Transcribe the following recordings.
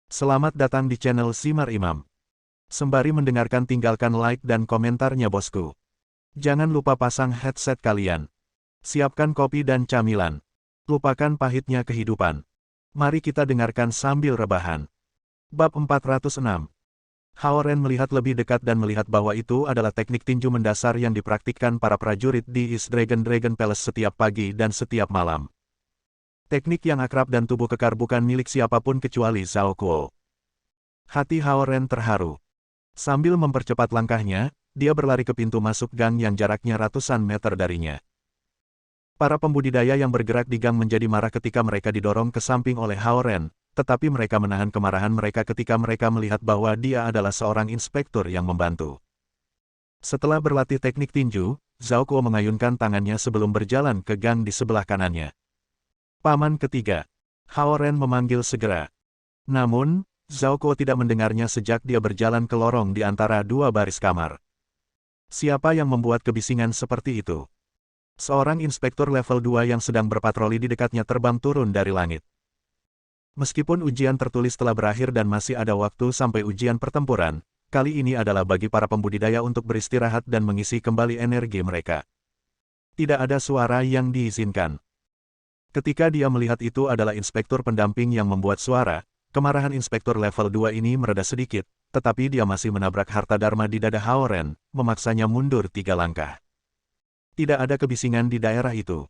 Selamat datang di channel Simar Imam. Sembari mendengarkan tinggalkan like dan komentarnya bosku. Jangan lupa pasang headset kalian. Siapkan kopi dan camilan. Lupakan pahitnya kehidupan. Mari kita dengarkan sambil rebahan. Bab 406. Haoren melihat lebih dekat dan melihat bahwa itu adalah teknik tinju mendasar yang dipraktikkan para prajurit di East Dragon Palace setiap pagi dan setiap malam. Teknik yang akrab dan tubuh kekar bukan milik siapapun kecuali Zhao Kuo. Hati Haoren terharu. Sambil mempercepat langkahnya, dia berlari ke pintu masuk gang yang jaraknya ratusan meter darinya. Para pembudidaya yang bergerak di gang menjadi marah ketika mereka didorong ke samping oleh Haoren, tetapi mereka menahan kemarahan mereka ketika mereka melihat bahwa dia adalah seorang inspektur yang membantu. Setelah berlatih teknik tinju, Zhao Kuo mengayunkan tangannya sebelum berjalan ke gang di sebelah kanannya. Paman ketiga. Haoren memanggil segera. Namun, Zhao Kuo tidak mendengarnya sejak dia berjalan ke lorong di antara dua baris kamar. Siapa yang membuat kebisingan seperti itu? Seorang inspektur level 2 yang sedang berpatroli di dekatnya terbang turun dari langit. Meskipun ujian tertulis telah berakhir dan masih ada waktu sampai ujian pertempuran, kali ini adalah bagi para pembudidaya untuk beristirahat dan mengisi kembali energi mereka. Tidak ada suara yang diizinkan. Ketika dia melihat itu adalah inspektur pendamping yang membuat suara, kemarahan inspektur level 2 ini mereda sedikit, tetapi dia masih menabrak harta dharma di dada Haoren, memaksanya mundur 3 langkah. Tidak ada kebisingan di daerah itu.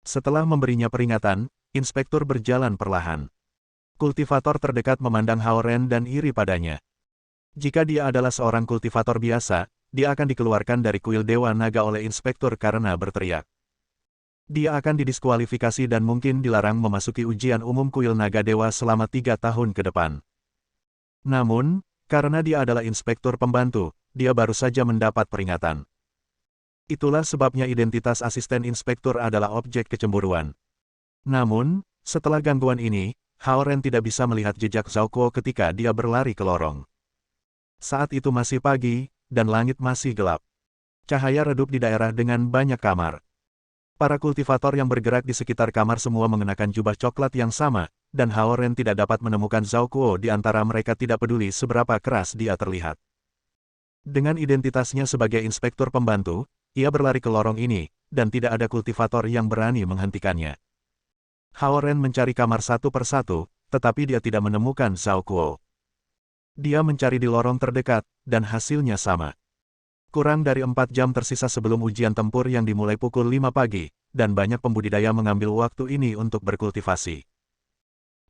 Setelah memberinya peringatan, inspektur berjalan perlahan. Kultivator terdekat memandang Haoren dan iri padanya. Jika dia adalah seorang kultivator biasa, dia akan dikeluarkan dari kuil Dewa Naga oleh inspektur karena berteriak. Dia akan didiskualifikasi dan mungkin dilarang memasuki ujian umum kuil Naga Dewa selama 3 tahun ke depan. Namun, karena dia adalah inspektur pembantu, dia baru saja mendapat peringatan. Itulah sebabnya identitas asisten inspektur adalah objek kecemburuan. Namun, setelah gangguan ini, Haoren tidak bisa melihat jejak Zhao Kuo ketika dia berlari ke lorong. Saat itu masih pagi, dan langit masih gelap. Cahaya redup di daerah dengan banyak kamar. Para kultivator yang bergerak di sekitar kamar semua mengenakan jubah coklat yang sama, dan Haoren tidak dapat menemukan Zhao Kuo di antara mereka tidak peduli seberapa keras dia terlihat. Dengan identitasnya sebagai inspektur pembantu, ia berlari ke lorong ini, dan tidak ada kultivator yang berani menghentikannya. Haoren mencari kamar satu persatu, tetapi dia tidak menemukan Zhao Kuo. Dia mencari di lorong terdekat, dan hasilnya sama. Kurang dari 4 jam tersisa sebelum ujian tempur yang dimulai pukul 5 pagi, dan banyak pembudidaya mengambil waktu ini untuk berkultivasi.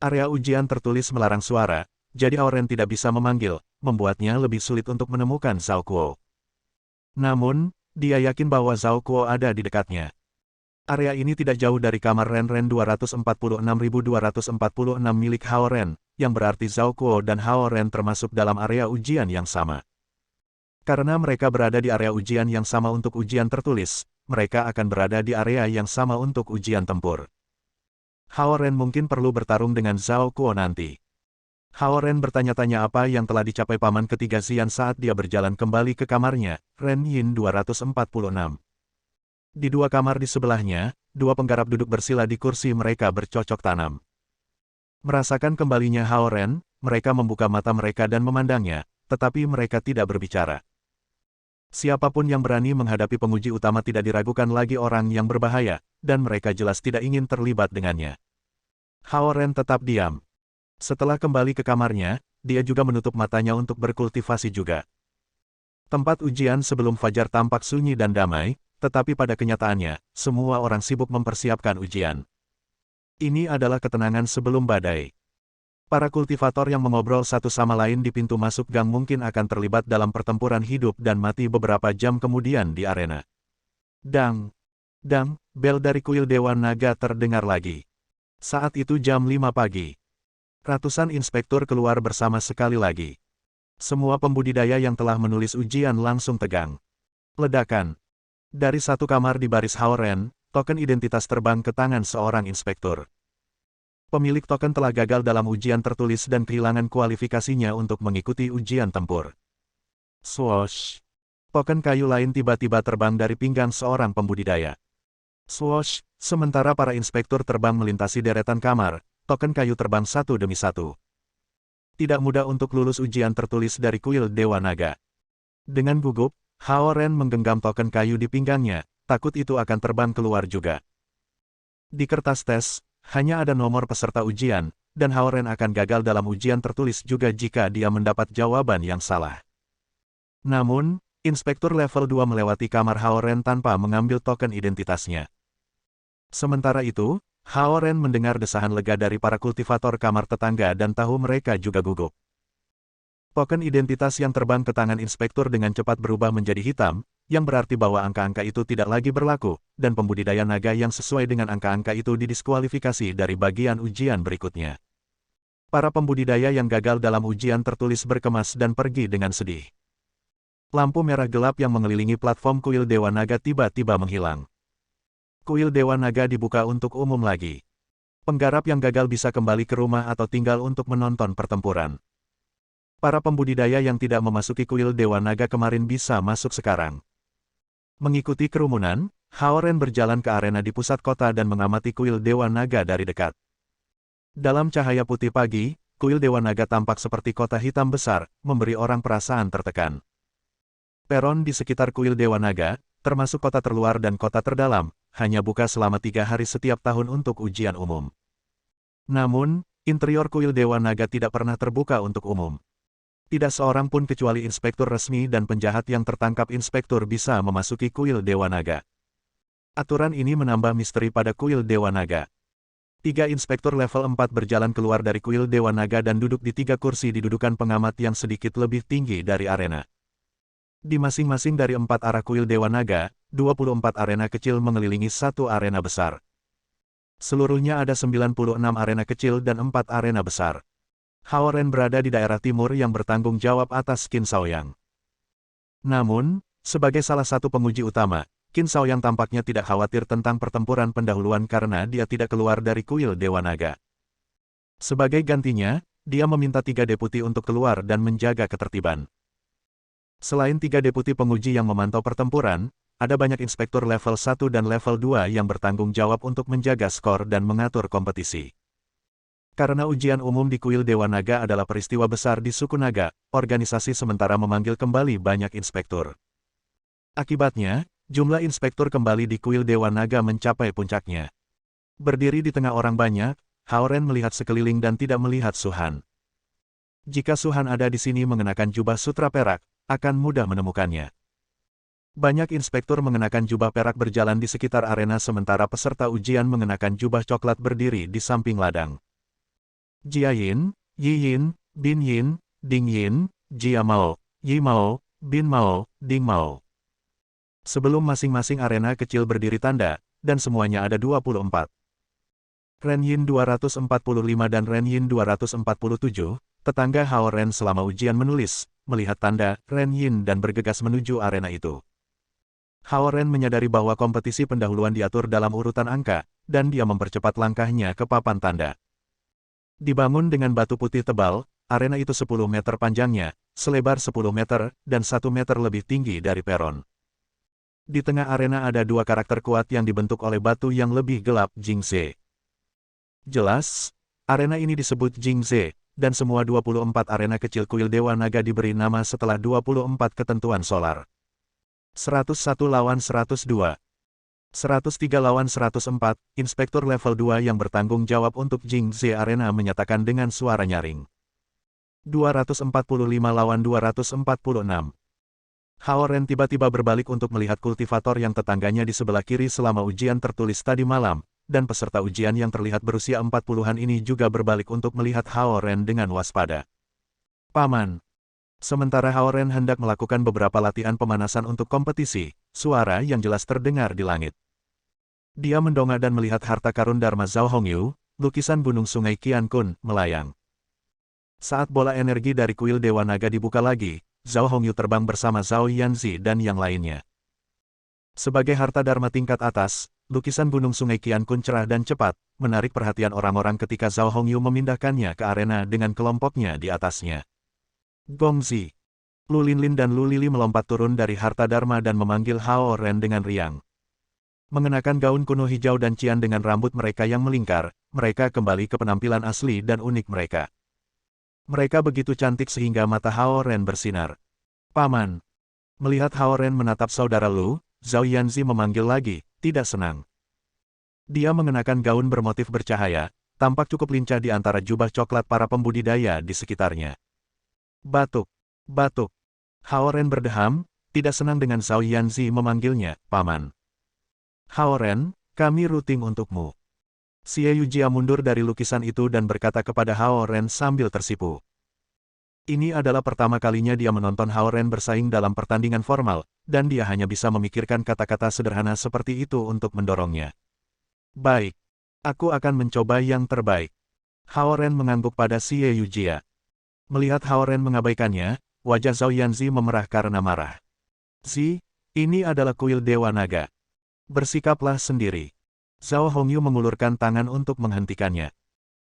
Area ujian tertulis melarang suara, jadi Haoren tidak bisa memanggil, membuatnya lebih sulit untuk menemukan Zhao Kuo. Namun, dia yakin bahwa Zhao Kuo ada di dekatnya. Area ini tidak jauh dari kamar Renren 246.246 milik Haoren, yang berarti Zhao Kuo dan Haoren termasuk dalam area ujian yang sama. Karena mereka berada di area ujian yang sama untuk ujian tertulis, mereka akan berada di area yang sama untuk ujian tempur. Haoren mungkin perlu bertarung dengan Zhao Kuo nanti. Haoren bertanya-tanya apa yang telah dicapai paman ketiga Xian saat dia berjalan kembali ke kamarnya, Ren Yin 246. Di dua kamar di sebelahnya, dua penggarap duduk bersila di kursi mereka bercocok tanam. Merasakan kembalinya Haoren, mereka membuka mata mereka dan memandangnya, tetapi mereka tidak berbicara. Siapapun yang berani menghadapi penguji utama tidak diragukan lagi orang yang berbahaya, dan mereka jelas tidak ingin terlibat dengannya. Haoren tetap diam. Setelah kembali ke kamarnya, dia juga menutup matanya untuk berkultivasi juga. Tempat ujian sebelum fajar tampak sunyi dan damai, tetapi pada kenyataannya, semua orang sibuk mempersiapkan ujian. Ini adalah ketenangan sebelum badai. Para kultivator yang mengobrol satu sama lain di pintu masuk gang mungkin akan terlibat dalam pertempuran hidup dan mati beberapa jam kemudian di arena. Dang! Dang! Bel dari kuil Dewa Naga terdengar lagi. Saat itu jam 5 pagi. Ratusan inspektur keluar bersama sekali lagi. Semua pembudidaya yang telah menulis ujian langsung tegang. Ledakan. Dari satu kamar di baris Haoren, token identitas terbang ke tangan seorang inspektur. Pemilik token telah gagal dalam ujian tertulis dan kehilangan kualifikasinya untuk mengikuti ujian tempur. Swoosh! Token kayu lain tiba-tiba terbang dari pinggang seorang pembudidaya. Swoosh! Sementara para inspektur terbang melintasi deretan kamar, token kayu terbang satu demi satu. Tidak mudah untuk lulus ujian tertulis dari kuil Dewa Naga. Dengan gugup, Hao Ren menggenggam token kayu di pinggangnya, takut itu akan terbang keluar juga. Di kertas tes, hanya ada nomor peserta ujian, dan Hao Ren akan gagal dalam ujian tertulis juga jika dia mendapat jawaban yang salah. Namun, Inspektur level 2 melewati kamar Hao Ren tanpa mengambil token identitasnya. Sementara itu, Hao Ren mendengar desahan lega dari para kultivator kamar tetangga dan tahu mereka juga gugup. Token identitas yang terbang ke tangan inspektur dengan cepat berubah menjadi hitam, yang berarti bahwa angka-angka itu tidak lagi berlaku, dan pembudidaya naga yang sesuai dengan angka-angka itu didiskualifikasi dari bagian ujian berikutnya. Para pembudidaya yang gagal dalam ujian tertulis berkemas dan pergi dengan sedih. Lampu merah gelap yang mengelilingi platform kuil Dewa Naga tiba-tiba menghilang. Kuil Dewa Naga dibuka untuk umum lagi. Penggarap yang gagal bisa kembali ke rumah atau tinggal untuk menonton pertempuran. Para pembudidaya yang tidak memasuki kuil Dewa Naga kemarin bisa masuk sekarang. Mengikuti kerumunan, Hao Ren berjalan ke arena di pusat kota dan mengamati kuil Dewa Naga dari dekat. Dalam cahaya putih pagi, kuil Dewa Naga tampak seperti kota hitam besar, memberi orang perasaan tertekan. Peron di sekitar kuil Dewa Naga, termasuk kota terluar dan kota terdalam, hanya buka selama 3 hari setiap tahun untuk ujian umum. Namun, interior kuil Dewa Naga tidak pernah terbuka untuk umum. Tidak seorang pun kecuali inspektur resmi dan penjahat yang tertangkap inspektur bisa memasuki kuil Dewa Naga. Aturan ini menambah misteri pada kuil Dewa Naga. 3 inspektur level 4 berjalan keluar dari kuil Dewa Naga dan duduk di 3 kursi di dudukan pengamat yang sedikit lebih tinggi dari arena. Di masing-masing dari 4 arah kuil Dewa Naga, 24 arena kecil mengelilingi satu arena besar. Seluruhnya ada 96 arena kecil dan 4 arena besar. Hao Ren berada di daerah timur yang bertanggung jawab atas Qin Shaoyang. Namun, sebagai salah satu penguji utama, Qin Shaoyang tampaknya tidak khawatir tentang pertempuran pendahuluan karena dia tidak keluar dari kuil Dewa Naga. Sebagai gantinya, dia meminta 3 deputi untuk keluar dan menjaga ketertiban. Selain 3 deputi penguji yang memantau pertempuran, ada banyak inspektur level 1 dan level 2 yang bertanggung jawab untuk menjaga skor dan mengatur kompetisi. Karena ujian umum di kuil Dewa Naga adalah peristiwa besar di suku naga, organisasi sementara memanggil kembali banyak inspektur. Akibatnya, jumlah inspektur kembali di kuil Dewa Naga mencapai puncaknya. Berdiri di tengah orang banyak, Hao Ren melihat sekeliling dan tidak melihat Suhan. Jika Suhan ada di sini mengenakan jubah sutra perak, akan mudah menemukannya. Banyak inspektur mengenakan jubah perak berjalan di sekitar arena sementara peserta ujian mengenakan jubah coklat berdiri di samping ladang. Jia Yin, Yi Yin, Bin Yin, Ding Yin, Jia Mao, Yi Mao, Bin Mao, Ding Mao. Sebelum masing-masing arena kecil berdiri tanda, dan semuanya ada 24. Ren Yin 245 dan Ren Yin 247, tetangga Hao Ren selama ujian menulis, melihat tanda Ren Yin dan bergegas menuju arena itu. Hao Ren menyadari bahwa kompetisi pendahuluan diatur dalam urutan angka, dan dia mempercepat langkahnya ke papan tanda. Dibangun dengan batu putih tebal, arena itu 10 meter panjangnya, selebar 10 meter, dan 1 meter lebih tinggi dari peron. Di tengah arena ada 2 karakter kuat yang dibentuk oleh batu yang lebih gelap, Jingze. Jelas, arena ini disebut Jingze, dan semua 24 arena kecil kuil Dewa Naga diberi nama setelah 24 ketentuan solar. 101 lawan 102. 103 lawan 104, inspektur level 2 yang bertanggung jawab untuk Jingze Arena menyatakan dengan suara nyaring. 245 lawan 246. Hao Ren tiba-tiba berbalik untuk melihat kultivator yang tetangganya di sebelah kiri selama ujian tertulis tadi malam, dan peserta ujian yang terlihat berusia 40-an ini juga berbalik untuk melihat Hao Ren dengan waspada. Paman. Sementara Hao Ren hendak melakukan beberapa latihan pemanasan untuk kompetisi, suara yang jelas terdengar di langit. Dia mendongak dan melihat harta karun Dharma Zhao Hongyu, lukisan gunung sungai Qiankun, melayang. Saat bola energi dari kuil Dewa Naga dibuka lagi, Zhao Hongyu terbang bersama Zhao Yanzi dan yang lainnya. Sebagai harta Dharma tingkat atas, lukisan gunung sungai Qiankun cerah dan cepat, menarik perhatian orang-orang ketika Zhao Hongyu memindahkannya ke arena dengan kelompoknya di atasnya. Gongzi. Lu Linlin dan Lu Lili melompat turun dari harta Dharma dan memanggil Hao Ren dengan riang. Mengenakan gaun kuno hijau dan cian dengan rambut mereka yang melingkar, mereka kembali ke penampilan asli dan unik mereka. Mereka begitu cantik sehingga mata Hao Ren bersinar. Paman. Melihat Hao Ren menatap saudara Lu, Zhao Yanzi memanggil lagi, tidak senang. Dia mengenakan gaun bermotif bercahaya, tampak cukup lincah di antara jubah coklat para pembudidaya di sekitarnya. Batuk. Batuk. Hao Ren berdeham, tidak senang dengan Zhao Yanzi memanggilnya, Paman. Hao Ren, kami ruting untukmu. Xie Yujia mundur dari lukisan itu dan berkata kepada Hao Ren sambil tersipu. Ini adalah pertama kalinya dia menonton Hao Ren bersaing dalam pertandingan formal, dan dia hanya bisa memikirkan kata-kata sederhana seperti itu untuk mendorongnya. Baik. Aku akan mencoba yang terbaik. Hao Ren mengangguk pada Xie Yujia. Melihat Hao Ren mengabaikannya, wajah Zhao Yanzi memerah karena marah. Zi, ini adalah kuil Dewa Naga. Bersikaplah sendiri. Zhao Hongyu mengulurkan tangan untuk menghentikannya.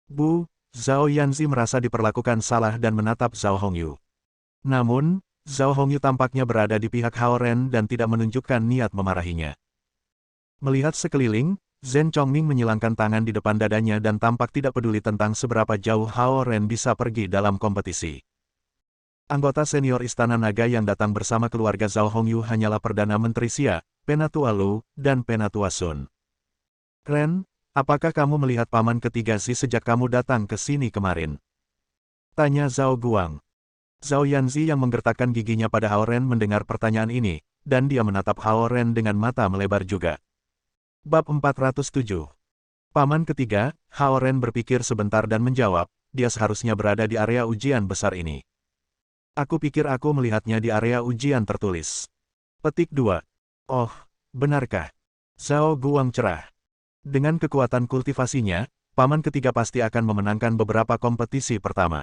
Bu, Zhao Yanzi merasa diperlakukan salah dan menatap Zhao Hongyu. Namun, Zhao Hongyu tampaknya berada di pihak Hao Ren dan tidak menunjukkan niat memarahinya. Melihat sekeliling, Zhen Chongming menyilangkan tangan di depan dadanya dan tampak tidak peduli tentang seberapa jauh Hao Ren bisa pergi dalam kompetisi. Anggota senior Istana Naga yang datang bersama keluarga Zhao Hongyu hanyalah Perdana Menteri Xia, Penatua Lu, dan Penatua Sun. Ren, apakah kamu melihat paman ketiga Zi sejak kamu datang ke sini kemarin? Tanya Zhao Guang. Zhao Yanzi yang menggertakkan giginya pada Hao Ren mendengar pertanyaan ini, dan dia menatap Hao Ren dengan mata melebar juga. Bab 407. Paman ketiga, Hao Ren berpikir sebentar dan menjawab, dia seharusnya berada di area ujian besar ini. Aku pikir aku melihatnya di area ujian tertulis. Petik 2. Oh, benarkah? Zhao Guang cerah. Dengan kekuatan kultivasinya, paman ketiga pasti akan memenangkan beberapa kompetisi pertama.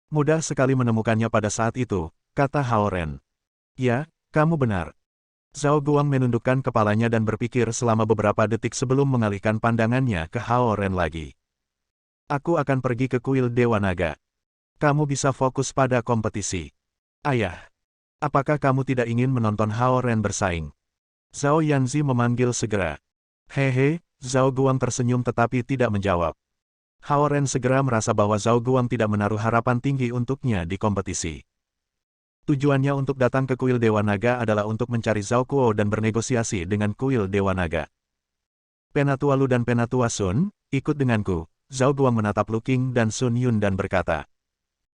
Mudah sekali menemukannya pada saat itu, kata Hao Ren. Ya, kamu benar. Zhao Guang menundukkan kepalanya dan berpikir selama beberapa detik sebelum mengalihkan pandangannya ke Hao Ren lagi. Aku akan pergi ke kuil Dewa Naga. Kamu bisa fokus pada kompetisi. Ayah, apakah kamu tidak ingin menonton Hao Ren bersaing? Zhao Yanzi memanggil segera. Hehe, Zhao Guang tersenyum tetapi tidak menjawab. Hao Ren segera merasa bahwa Zhao Guang tidak menaruh harapan tinggi untuknya di kompetisi. Tujuannya untuk datang ke kuil Dewa Naga adalah untuk mencari Zhao Kuo dan bernegosiasi dengan kuil Dewa Naga. Penatua Lu dan Penatua Sun, ikut denganku. Zhao Guang menatap Lu Qing dan Sun Yun dan berkata.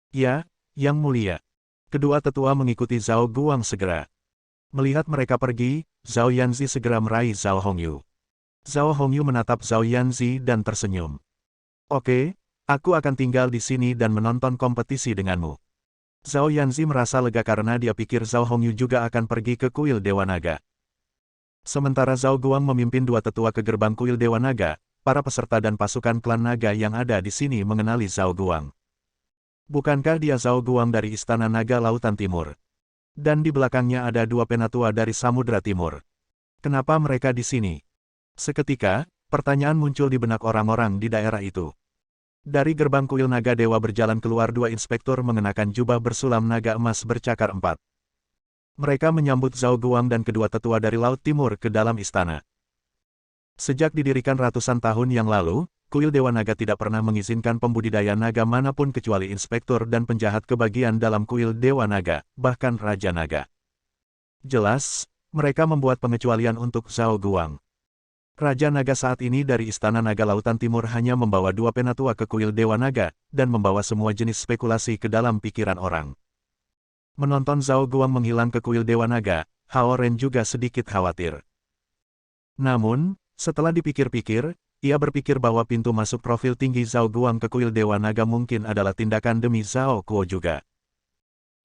Ya, Yang Mulia. Kedua tetua mengikuti Zhao Guang segera. Melihat mereka pergi, Zhao Yanzi segera meraih Zhao Hongyu. Zhao Hongyu menatap Zhao Yanzi dan tersenyum. Oke, aku akan tinggal di sini dan menonton kompetisi denganmu. Zhao Yanzi merasa lega karena dia pikir Zhao Hongyu juga akan pergi ke kuil Dewa Naga. Sementara Zhao Guang memimpin dua tetua ke gerbang kuil Dewa Naga, para peserta dan pasukan klan naga yang ada di sini mengenali Zhao Guang. Bukankah dia Zhao Guang dari Istana Naga Lautan Timur? Dan di belakangnya ada dua penatua dari Samudra Timur. Kenapa mereka di sini? Seketika, pertanyaan muncul di benak orang-orang di daerah itu. Dari gerbang kuil naga dewa berjalan keluar dua inspektur mengenakan jubah bersulam naga emas bercakar 4. Mereka menyambut Zhao Guang dan kedua tetua dari Laut Timur ke dalam istana. Sejak didirikan ratusan tahun yang lalu, kuil Dewa Naga tidak pernah mengizinkan pembudidaya naga manapun kecuali inspektur dan penjahat kebagian dalam kuil Dewa Naga, bahkan Raja Naga. Jelas, mereka membuat pengecualian untuk Zhao Guang. Raja Naga saat ini dari Istana Naga Lautan Timur hanya membawa dua penatua ke kuil Dewa Naga, dan membawa semua jenis spekulasi ke dalam pikiran orang. Menonton Zhao Guang menghilang ke kuil Dewa Naga, Hao Ren juga sedikit khawatir. Namun, setelah dipikir-pikir, ia berpikir bahwa pintu masuk profil tinggi Zhao Guang ke kuil Dewa Naga mungkin adalah tindakan demi Zhao Kuo juga.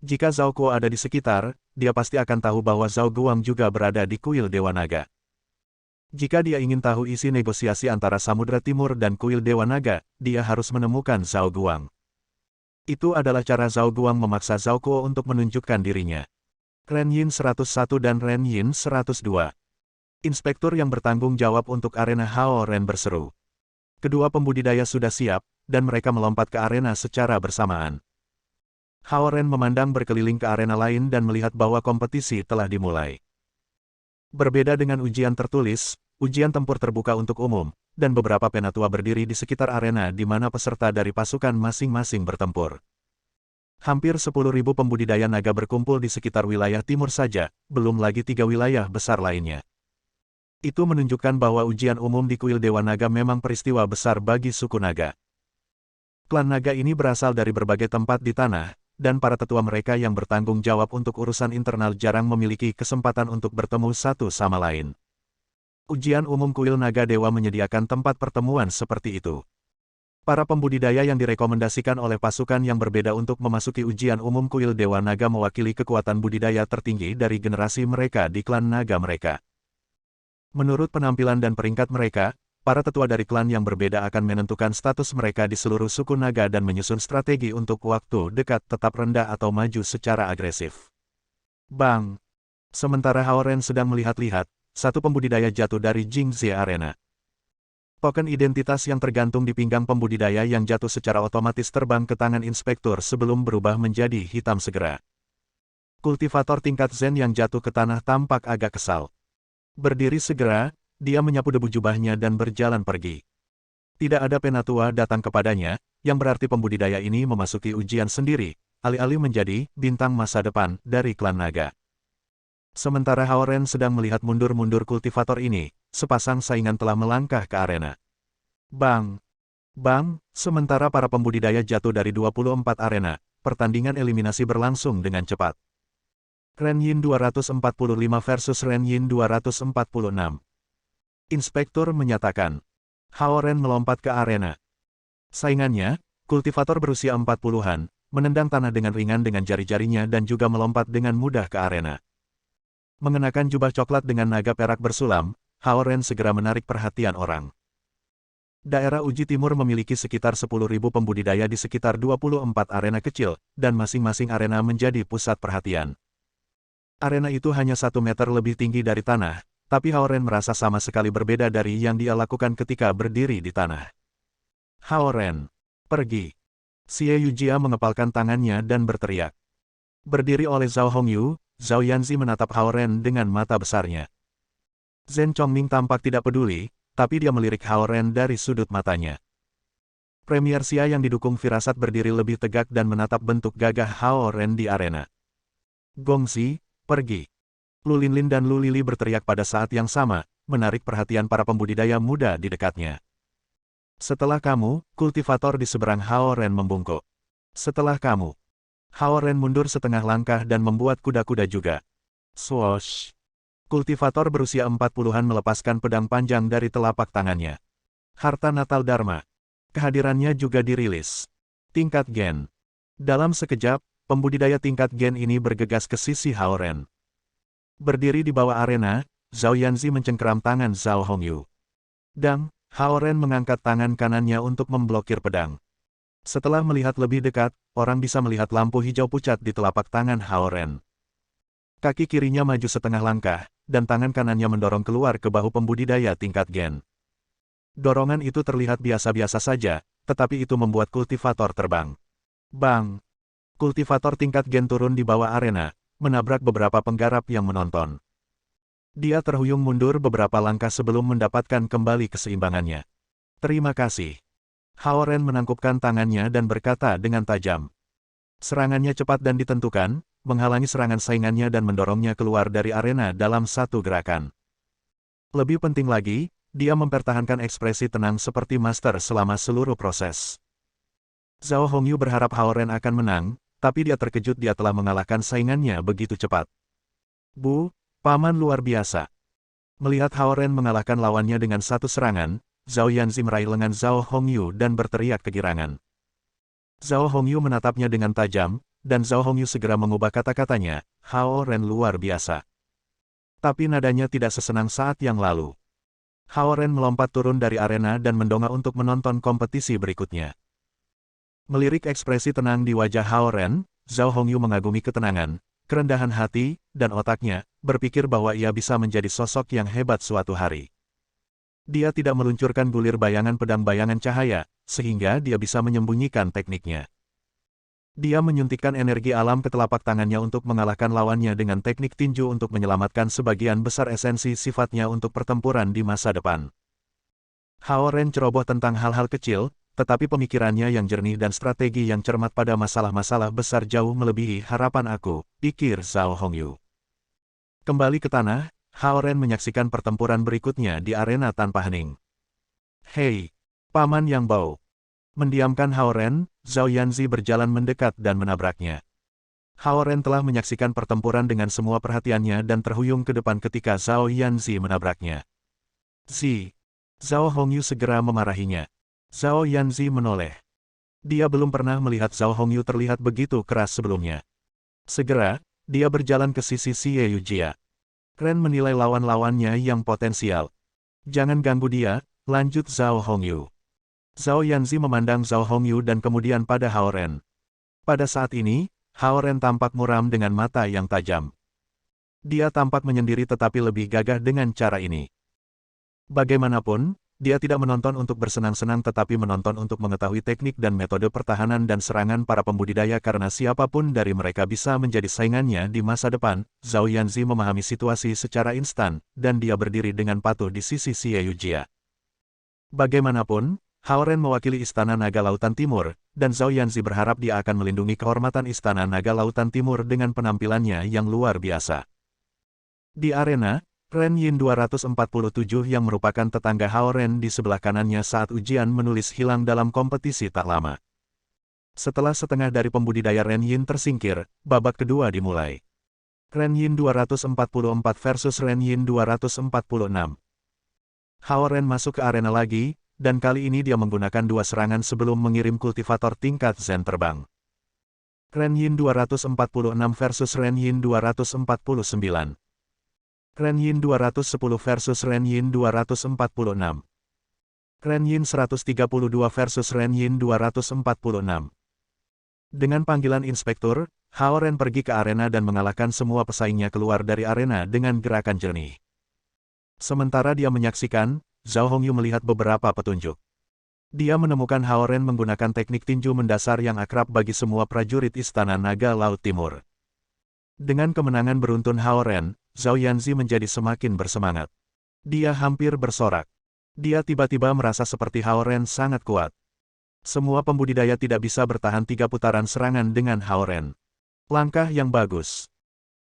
Jika Zhao Kuo ada di sekitar, dia pasti akan tahu bahwa Zhao Guang juga berada di kuil Dewa Naga. Jika dia ingin tahu isi negosiasi antara Samudra Timur dan kuil Dewa Naga, dia harus menemukan Zhao Guang. Itu adalah cara Zhao Guang memaksa Zhao Kuo untuk menunjukkan dirinya. Ren Yin 101 dan Ren Yin 102. Inspektur yang bertanggung jawab untuk arena Hao Ren berseru. Kedua pembudidaya sudah siap, dan mereka melompat ke arena secara bersamaan. Hao Ren memandang berkeliling ke arena lain dan melihat bahwa kompetisi telah dimulai. Berbeda dengan ujian tertulis, ujian tempur terbuka untuk umum, dan beberapa penatua berdiri di sekitar arena di mana peserta dari pasukan masing-masing bertempur. Hampir 10.000 pembudidaya naga berkumpul di sekitar wilayah timur saja, belum lagi 3 wilayah besar lainnya. Itu menunjukkan bahwa ujian umum di kuil Dewa Naga memang peristiwa besar bagi suku naga. Klan naga ini berasal dari berbagai tempat di tanah, dan para tetua mereka yang bertanggung jawab untuk urusan internal jarang memiliki kesempatan untuk bertemu satu sama lain. Ujian umum kuil naga dewa menyediakan tempat pertemuan seperti itu. Para pembudidaya yang direkomendasikan oleh pasukan yang berbeda untuk memasuki ujian umum kuil Dewa Naga mewakili kekuatan budidaya tertinggi dari generasi mereka di klan naga mereka. Menurut penampilan dan peringkat mereka, para tetua dari klan yang berbeda akan menentukan status mereka di seluruh suku naga dan menyusun strategi untuk waktu dekat tetap rendah atau maju secara agresif. Bang! Sementara Haoren sedang melihat-lihat, satu pembudidaya jatuh dari Jingxie Arena. Token identitas yang tergantung di pinggang pembudidaya yang jatuh secara otomatis terbang ke tangan inspektur sebelum berubah menjadi hitam segera. Kultivator tingkat Zen yang jatuh ke tanah tampak agak kesal. Berdiri segera, dia menyapu debu jubahnya dan berjalan pergi. Tidak ada penatua datang kepadanya, yang berarti pembudidaya ini memasuki ujian sendiri, alih-alih menjadi bintang masa depan dari klan naga. Sementara Haoren sedang melihat mundur-mundur kultivator ini, sepasang saingan telah melangkah ke arena. Bang! Bang! Sementara para pembudidaya jatuh dari 24 arena, pertandingan eliminasi berlangsung dengan cepat. Ren Yin 245 versus Ren Yin 246. Inspektur menyatakan. Haoren melompat ke arena. Saingannya, kultivator berusia 40-an, menendang tanah dengan ringan dengan jari-jarinya dan juga melompat dengan mudah ke arena. Mengenakan jubah coklat dengan naga perak bersulam, Haoren segera menarik perhatian orang. Daerah Uji Timur memiliki sekitar 10.000 pembudidaya di sekitar 24 arena kecil, dan masing-masing arena menjadi pusat perhatian. Arena itu hanya 1 meter lebih tinggi dari tanah, tapi Haoren merasa sama sekali berbeda dari yang dia lakukan ketika berdiri di tanah. Haoren, pergi. Xie Yujia mengepalkan tangannya dan berteriak. Berdiri oleh Zhao Hongyu, Zhao Yanzi menatap Haoren dengan mata besarnya. Zhen Chongming tampak tidak peduli, tapi dia melirik Haoren dari sudut matanya. Premier Xia yang didukung firasat berdiri lebih tegak dan menatap bentuk gagah Haoren di arena. Gongxi, pergi. Lu Linlin dan Lu Lili berteriak pada saat yang sama, menarik perhatian para pembudidaya muda di dekatnya. Setelah kamu, kultivator di seberang Haoren membungkuk. Setelah kamu. Haoren mundur setengah langkah dan membuat kuda-kuda juga. Swoosh. Kultivator berusia 40-an melepaskan pedang panjang dari telapak tangannya. Harta Natal Dharma. Kehadirannya juga dirilis. Tingkat Gen. Dalam sekejap, pembudidaya tingkat Gen ini bergegas ke sisi Haoren. Berdiri di bawah arena, Zhao Yanzi mencengkeram tangan Zhao Hongyu. Dang, Haoren mengangkat tangan kanannya untuk memblokir pedang. Setelah melihat lebih dekat, orang bisa melihat lampu hijau pucat di telapak tangan Haoren. Kaki kirinya maju setengah langkah, dan tangan kanannya mendorong keluar ke bahu pembudidaya tingkat Gen. Dorongan itu terlihat biasa-biasa saja, tetapi itu membuat kultivator terbang. Bang! Kultivator tingkat Gen turun di bawah arena, menabrak beberapa penggarap yang menonton. Dia terhuyung mundur beberapa langkah sebelum mendapatkan kembali keseimbangannya. Terima kasih. Haoren menangkupkan tangannya dan berkata dengan tajam. Serangannya cepat dan ditentukan, menghalangi serangan saingannya dan mendorongnya keluar dari arena dalam satu gerakan. Lebih penting lagi, dia mempertahankan ekspresi tenang seperti master selama seluruh proses. Zhao Hongyu berharap Haoren akan menang, tapi dia terkejut dia telah mengalahkan saingannya begitu cepat. Bu, paman luar biasa. Melihat Haoren mengalahkan lawannya dengan satu serangan, Zhao Yanzi meraih lengan Zhao Hongyu dan berteriak kegirangan. Zhao Hongyu menatapnya dengan tajam, dan Zhao Hongyu segera mengubah kata-katanya, Haoren luar biasa. Tapi nadanya tidak sesenang saat yang lalu. Haoren melompat turun dari arena dan mendongak untuk menonton kompetisi berikutnya. Melirik ekspresi tenang di wajah Haoren, Zhao Hongyu mengagumi ketenangan, kerendahan hati, dan otaknya, berpikir bahwa ia bisa menjadi sosok yang hebat suatu hari. Dia tidak meluncurkan bulir bayangan pedang bayangan cahaya, sehingga dia bisa menyembunyikan tekniknya. Dia menyuntikkan energi alam ke telapak tangannya untuk mengalahkan lawannya dengan teknik tinju untuk menyelamatkan sebagian besar esensi sifatnya untuk pertempuran di masa depan. Haoren ceroboh tentang hal-hal kecil, tetapi pemikirannya yang jernih dan strategi yang cermat pada masalah-masalah besar jauh melebihi harapan aku, pikir Zhao Hongyu. Kembali ke tanah, Hao Ren menyaksikan pertempuran berikutnya di arena tanpa hening. Hei, Paman Yang Bao. Mendiamkan Hao Ren, Zhao Yanzi berjalan mendekat dan menabraknya. Hao Ren telah menyaksikan pertempuran dengan semua perhatiannya dan terhuyung ke depan ketika Zhao Yanzi menabraknya. Zhao Hongyu segera memarahinya. Zhao Yanzi menoleh. Dia belum pernah melihat Zhao Hongyu terlihat begitu keras sebelumnya. Segera, dia berjalan ke sisi Xie Yujia. Ren menilai lawan-lawannya yang potensial. Jangan ganggu dia, lanjut Zhao Hongyu. Zhao Yanzi memandang Zhao Hongyu dan kemudian pada Hao Ren. Pada saat ini, Hao Ren tampak muram dengan mata yang tajam. Dia tampak menyendiri tetapi lebih gagah dengan cara ini. Bagaimanapun, dia tidak menonton untuk bersenang-senang tetapi menonton untuk mengetahui teknik dan metode pertahanan dan serangan para pembudidaya karena siapapun dari mereka bisa menjadi saingannya di masa depan. Zhao Yanzi memahami situasi secara instan, dan dia berdiri dengan patuh di sisi Xie Yujia. Bagaimanapun, Hao Ren mewakili Istana Naga Lautan Timur, dan Zhao Yanzi berharap dia akan melindungi kehormatan Istana Naga Lautan Timur dengan penampilannya yang luar biasa. Di arena, Ren Yin 247 yang merupakan tetangga Hao Ren di sebelah kanannya saat ujian menulis hilang dalam kompetisi tak lama. Setelah setengah dari pembudidaya Ren Yin tersingkir, babak kedua dimulai. Ren Yin 244 versus Ren Yin 246. Hao Ren masuk ke arena lagi, dan kali ini dia menggunakan dua serangan sebelum mengirim kultivator tingkat Zen terbang. Ren Yin 246 versus Ren Yin 249. Ren Yin 210 versus Ren Yin 246. Ren Yin 132 versus Ren Yin 246. Dengan panggilan inspektur, Hao Ren pergi ke arena dan mengalahkan semua pesaingnya keluar dari arena dengan gerakan jernih. Sementara dia menyaksikan, Zhao Hongyu melihat beberapa petunjuk. Dia menemukan Hao Ren menggunakan teknik tinju mendasar yang akrab bagi semua prajurit Istana Naga Laut Timur. Dengan kemenangan beruntun Hao Ren, Zhao Yanzi menjadi semakin bersemangat. Dia hampir bersorak. Dia tiba-tiba merasa seperti Hao Ren sangat kuat. Semua pembudidaya tidak bisa bertahan 3 putaran serangan dengan Hao Ren. Langkah yang bagus.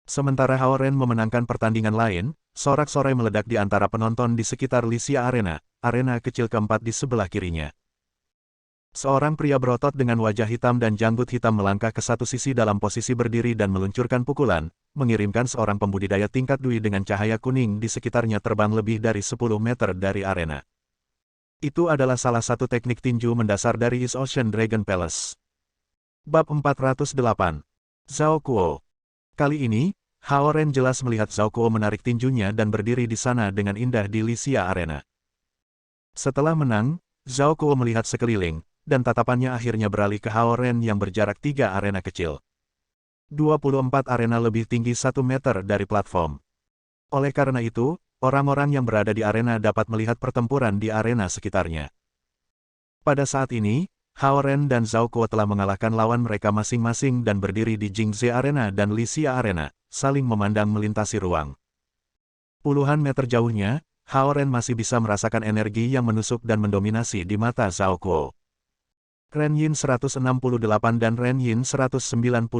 Sementara Hao Ren memenangkan pertandingan lain, sorak-sorai meledak di antara penonton di sekitar Lisia Arena, arena kecil keempat di sebelah kirinya. Seorang pria berotot dengan wajah hitam dan janggut hitam melangkah ke satu sisi dalam posisi berdiri dan meluncurkan pukulan, mengirimkan seorang pembudidaya tingkat Dui dengan cahaya kuning di sekitarnya terbang lebih dari 10 meter dari arena. Itu adalah salah satu teknik tinju mendasar dari East Ocean Dragon Palace. Bab 408. Zhao Kuo. Kali ini, Hao Ren jelas melihat Zhao Kuo menarik tinjunya dan berdiri di sana dengan indah di Lisia Arena. Setelah menang, Zhao Kuo melihat sekeliling, dan tatapannya akhirnya beralih ke Hao Ren yang berjarak 3 arena kecil. 24 arena lebih tinggi 1 meter dari platform. Oleh karena itu, orang-orang yang berada di arena dapat melihat pertempuran di arena sekitarnya. Pada saat ini, Hao Ren dan Zhao Kuo telah mengalahkan lawan mereka masing-masing dan berdiri di Jingze Arena dan Lisia Arena, saling memandang melintasi ruang. Puluhan meter jauhnya, Hao Ren masih bisa merasakan energi yang menusuk dan mendominasi di mata Zhao Kuo. Ren Yin 168 dan Ren Yin 197.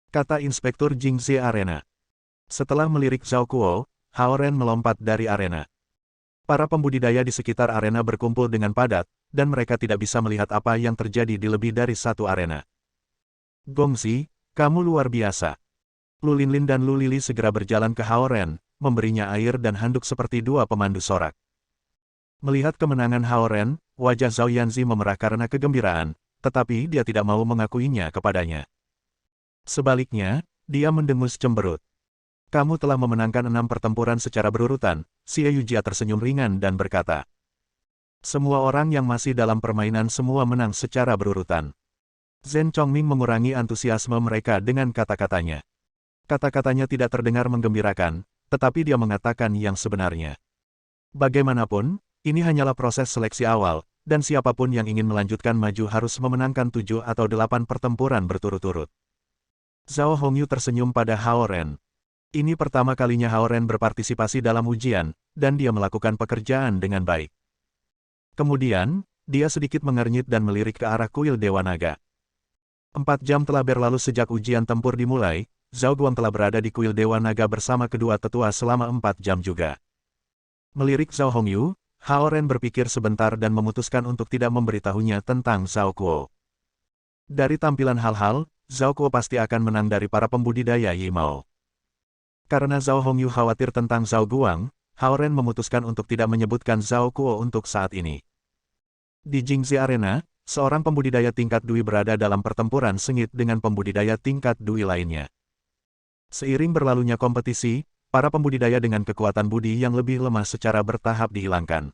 Kata Inspektur Jingze Arena. Setelah melirik Zhao Kuo, Hao Ren melompat dari arena. Para pembudidaya di sekitar arena berkumpul dengan padat, dan mereka tidak bisa melihat apa yang terjadi di lebih dari satu arena. Gongxi, kamu luar biasa. Lu Linlin dan Lu Lili segera berjalan ke Hao Ren, memberinya air dan handuk seperti dua pemandu sorak. Melihat kemenangan Hao Ren, wajah Zhao Yanzi memerah karena kegembiraan, tetapi dia tidak mau mengakuinya kepadanya. Sebaliknya, dia mendengus cemberut. Kamu telah memenangkan 6 pertempuran secara berurutan, Xie Yujia tersenyum ringan dan berkata. Semua orang yang masih dalam permainan semua menang secara berurutan. Zhen Chongming mengurangi antusiasme mereka dengan kata-katanya. Kata-katanya tidak terdengar menggembirakan, tetapi dia mengatakan yang sebenarnya. Bagaimanapun, ini hanyalah proses seleksi awal, dan siapapun yang ingin melanjutkan maju harus memenangkan 7 atau 8 pertempuran berturut-turut. Zhao Hongyu tersenyum pada Hao Ren. Ini pertama kalinya Hao Ren berpartisipasi dalam ujian, dan dia melakukan pekerjaan dengan baik. Kemudian, Dia sedikit mengernyit dan melirik ke arah kuil Dewa Naga. 4 jam telah berlalu sejak ujian tempur dimulai, Zhao Guang telah berada di kuil Dewa Naga bersama kedua tetua selama 4 jam juga. Melirik Zhao Hongyu, Hao Ren berpikir sebentar dan memutuskan untuk tidak memberitahunya tentang Zhao Kuo. Dari tampilan hal-hal, Zhao Kuo pasti akan menang dari para pembudidaya Yimou. Karena Zhao Hongyu khawatir tentang Zhao Guang, Hao Ren memutuskan untuk tidak menyebutkan Zhao Kuo untuk saat ini. Di Jingzi Arena, seorang pembudidaya tingkat Dui berada dalam pertempuran sengit dengan pembudidaya tingkat Dui lainnya. Seiring berlalunya kompetisi, para pembudidaya dengan kekuatan budi yang lebih lemah secara bertahap dihilangkan.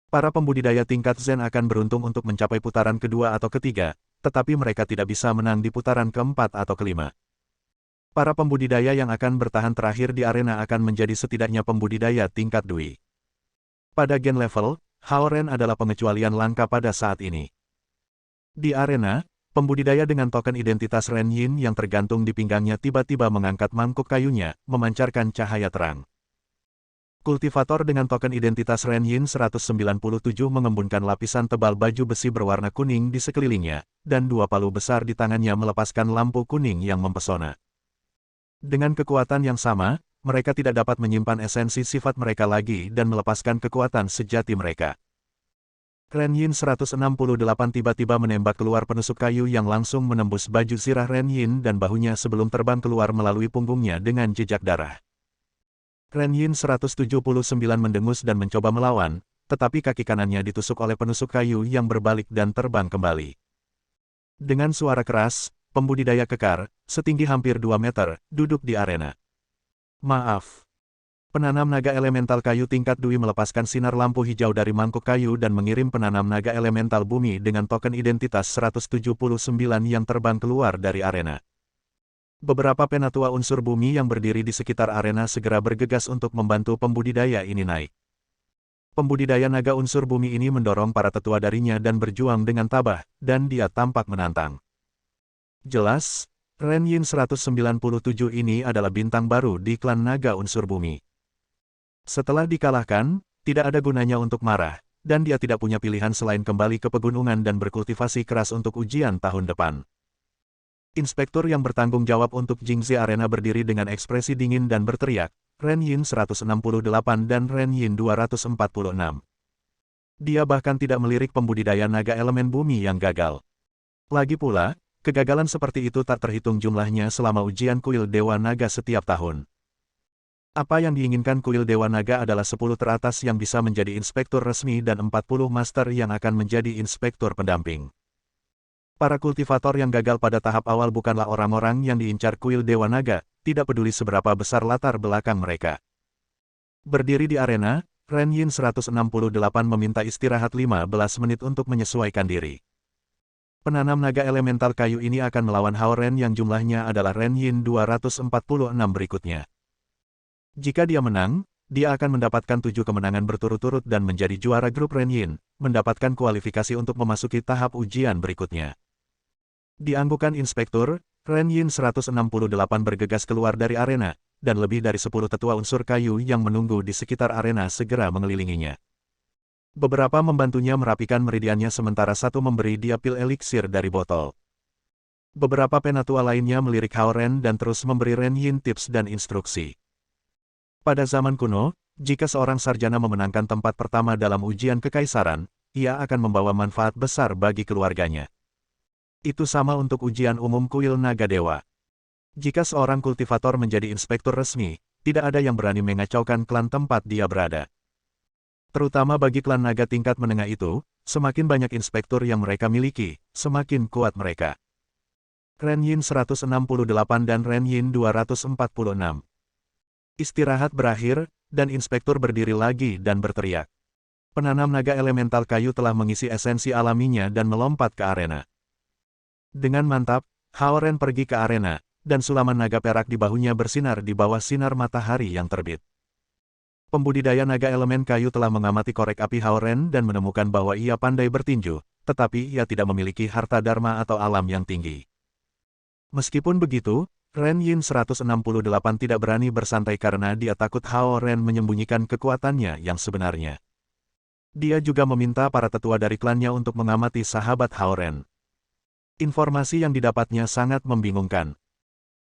Para pembudidaya tingkat Zen akan beruntung untuk mencapai putaran kedua atau ketiga, tetapi mereka tidak bisa menang di putaran keempat atau kelima. Para pembudidaya yang akan bertahan terakhir di arena akan menjadi setidaknya pembudidaya tingkat Dui. Pada gen level, Hao Ren adalah pengecualian langka pada saat ini. Di arena, pembudidaya dengan token identitas Ren Yin yang tergantung di pinggangnya tiba-tiba mengangkat mangkuk kayunya, memancarkan cahaya terang. Kultivator dengan token identitas Ren Yin 197 mengembunkan lapisan tebal baju besi berwarna kuning di sekelilingnya, dan 2 palu besar di tangannya melepaskan lampu kuning yang mempesona. Dengan kekuatan yang sama, mereka tidak dapat menyimpan esensi sifat mereka lagi dan melepaskan kekuatan sejati mereka. Ren Yin 168 tiba-tiba menembak keluar penusuk kayu yang langsung menembus baju zirah Ren Yin dan bahunya sebelum terbang keluar melalui punggungnya dengan jejak darah. Ren Yin 179 mendengus dan mencoba melawan, tetapi kaki kanannya ditusuk oleh penusuk kayu yang berbalik dan terbang kembali. Dengan suara keras, pembudidaya kekar, setinggi hampir 2 meter, duduk di arena. Maaf. Penanam naga elemental kayu tingkat Dui melepaskan sinar lampu hijau dari mangkuk kayu dan mengirim penanam naga elemental bumi dengan token identitas 179 yang terbang keluar dari arena. Beberapa penatua unsur bumi yang berdiri di sekitar arena segera bergegas untuk membantu pembudidaya ini naik. Pembudidaya naga unsur bumi ini mendorong para tetua darinya dan berjuang dengan tabah, dan dia tampak menantang. Jelas, Ren Yin 197 ini adalah bintang baru di klan naga unsur bumi. Setelah dikalahkan, tidak ada gunanya untuk marah, dan dia tidak punya pilihan selain kembali ke pegunungan dan berkultivasi keras untuk ujian tahun depan. Inspektur yang bertanggung jawab untuk Jingzi Arena berdiri dengan ekspresi dingin dan berteriak, Ren Yin 168 dan Ren Yin 246. Dia bahkan tidak melirik pembudidaya naga elemen bumi yang gagal. Lagi pula, kegagalan seperti itu tak terhitung jumlahnya selama ujian kuil Dewa Naga setiap tahun. Apa yang diinginkan kuil Dewa Naga adalah 10 teratas yang bisa menjadi inspektur resmi dan 40 master yang akan menjadi inspektur pendamping. Para kultivator yang gagal pada tahap awal bukanlah orang-orang yang diincar kuil Dewa Naga, tidak peduli seberapa besar latar belakang mereka. Berdiri di arena, Ren Yin 168 meminta istirahat 15 menit untuk menyesuaikan diri. Penanam naga elemental kayu ini akan melawan Hao Ren yang jumlahnya adalah Ren Yin 246 berikutnya. Jika dia menang, dia akan mendapatkan 7 kemenangan berturut-turut dan menjadi juara grup Ren Yin, mendapatkan kualifikasi untuk memasuki tahap ujian berikutnya. Dianggukan inspektur, Ren Yin 168 bergegas keluar dari arena, dan lebih dari 10 tetua unsur kayu yang menunggu di sekitar arena segera mengelilinginya. Beberapa membantunya merapikan meridiannya sementara satu memberi dia pil eliksir dari botol. Beberapa penatua lainnya melirik Hao Ren dan terus memberi Ren Yin tips dan instruksi. Pada zaman kuno, jika seorang sarjana memenangkan tempat pertama dalam ujian kekaisaran, ia akan membawa manfaat besar bagi keluarganya. Itu sama untuk ujian umum kuil Naga Dewa. Jika seorang kultivator menjadi inspektur resmi, tidak ada yang berani mengacaukan klan tempat dia berada. Terutama bagi klan naga tingkat menengah itu, semakin banyak inspektur yang mereka miliki, semakin kuat mereka. Ren Yin 168 dan Ren Yin 246. Istirahat berakhir, dan inspektur berdiri lagi dan berteriak. Penanam naga elemental kayu telah mengisi esensi alaminya dan melompat ke arena. Dengan mantap, Hao Ren pergi ke arena, dan sulaman naga perak di bahunya bersinar di bawah sinar matahari yang terbit. Pembudidaya naga elemen kayu telah mengamati korek api Hao Ren dan menemukan bahwa ia pandai bertinju, tetapi ia tidak memiliki harta dharma atau alam yang tinggi. Meskipun begitu, Ren Yin 168 tidak berani bersantai karena dia takut Hao Ren menyembunyikan kekuatannya yang sebenarnya. Dia juga meminta para tetua dari klannya untuk mengamati sahabat Hao-Ren. Informasi yang didapatnya sangat membingungkan.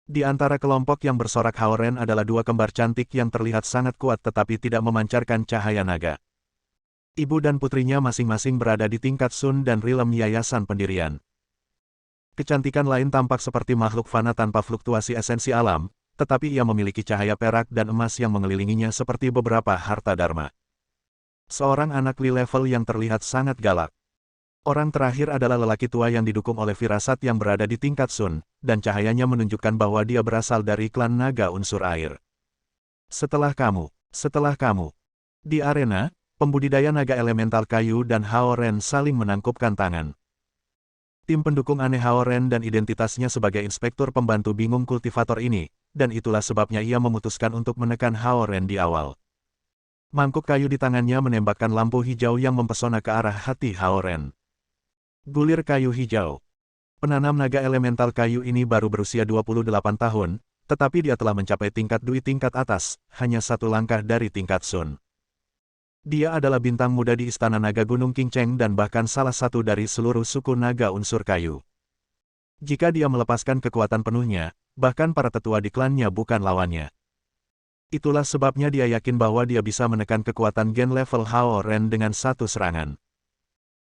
Di antara kelompok yang bersorak Hao-Ren adalah dua kembar cantik yang terlihat sangat kuat tetapi tidak memancarkan cahaya naga. Ibu dan putrinya masing-masing berada di tingkat Sun dan Rilem Yayasan Pendirian. Kecantikan lain tampak seperti makhluk fana tanpa fluktuasi esensi alam, tetapi ia memiliki cahaya perak dan emas yang mengelilinginya seperti beberapa harta dharma. Seorang anak Li level yang terlihat sangat galak. Orang terakhir adalah lelaki tua yang didukung oleh firasat yang berada di tingkat Sun, dan cahayanya menunjukkan bahwa dia berasal dari klan naga unsur air. Setelah kamu. Di arena, pembudidaya naga elemental kayu dan Hao-Ren saling menangkupkan tangan. Tim pendukung aneh Hao-Ren dan identitasnya sebagai inspektur pembantu bingung kultivator ini, dan itulah sebabnya ia memutuskan untuk menekan Hao-Ren di awal. Mangkuk kayu di tangannya menembakkan lampu hijau yang mempesona ke arah hati Hao-Ren. Gulir kayu hijau. Penanam naga elemental kayu ini baru berusia 28 tahun, tetapi dia telah mencapai tingkat Dui tingkat atas, hanya satu langkah dari tingkat Sun. Dia adalah bintang muda di Istana Naga Gunung Qingcheng dan bahkan salah satu dari seluruh suku naga unsur kayu. Jika dia melepaskan kekuatan penuhnya, bahkan para tetua di klannya bukan lawannya. Itulah sebabnya dia yakin bahwa dia bisa menekan kekuatan gen level Hao-Ren dengan satu serangan.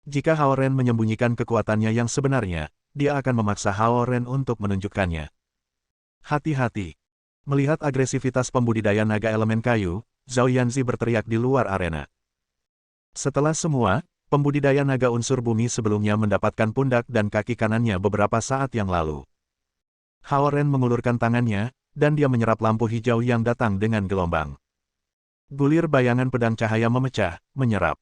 Jika Hao-Ren menyembunyikan kekuatannya yang sebenarnya, dia akan memaksa Hao-Ren untuk menunjukkannya. Hati-hati. Melihat agresivitas pembudidaya naga elemen kayu, Zhao Yanzi berteriak di luar arena. Setelah semua, pembudidaya naga unsur bumi sebelumnya mendapatkan pundak dan kaki kanannya beberapa saat yang lalu. Hao-Ren mengulurkan tangannya, dan dia menyerap lampu hijau yang datang dengan gelombang. Gulir bayangan pedang cahaya memecah, menyerap.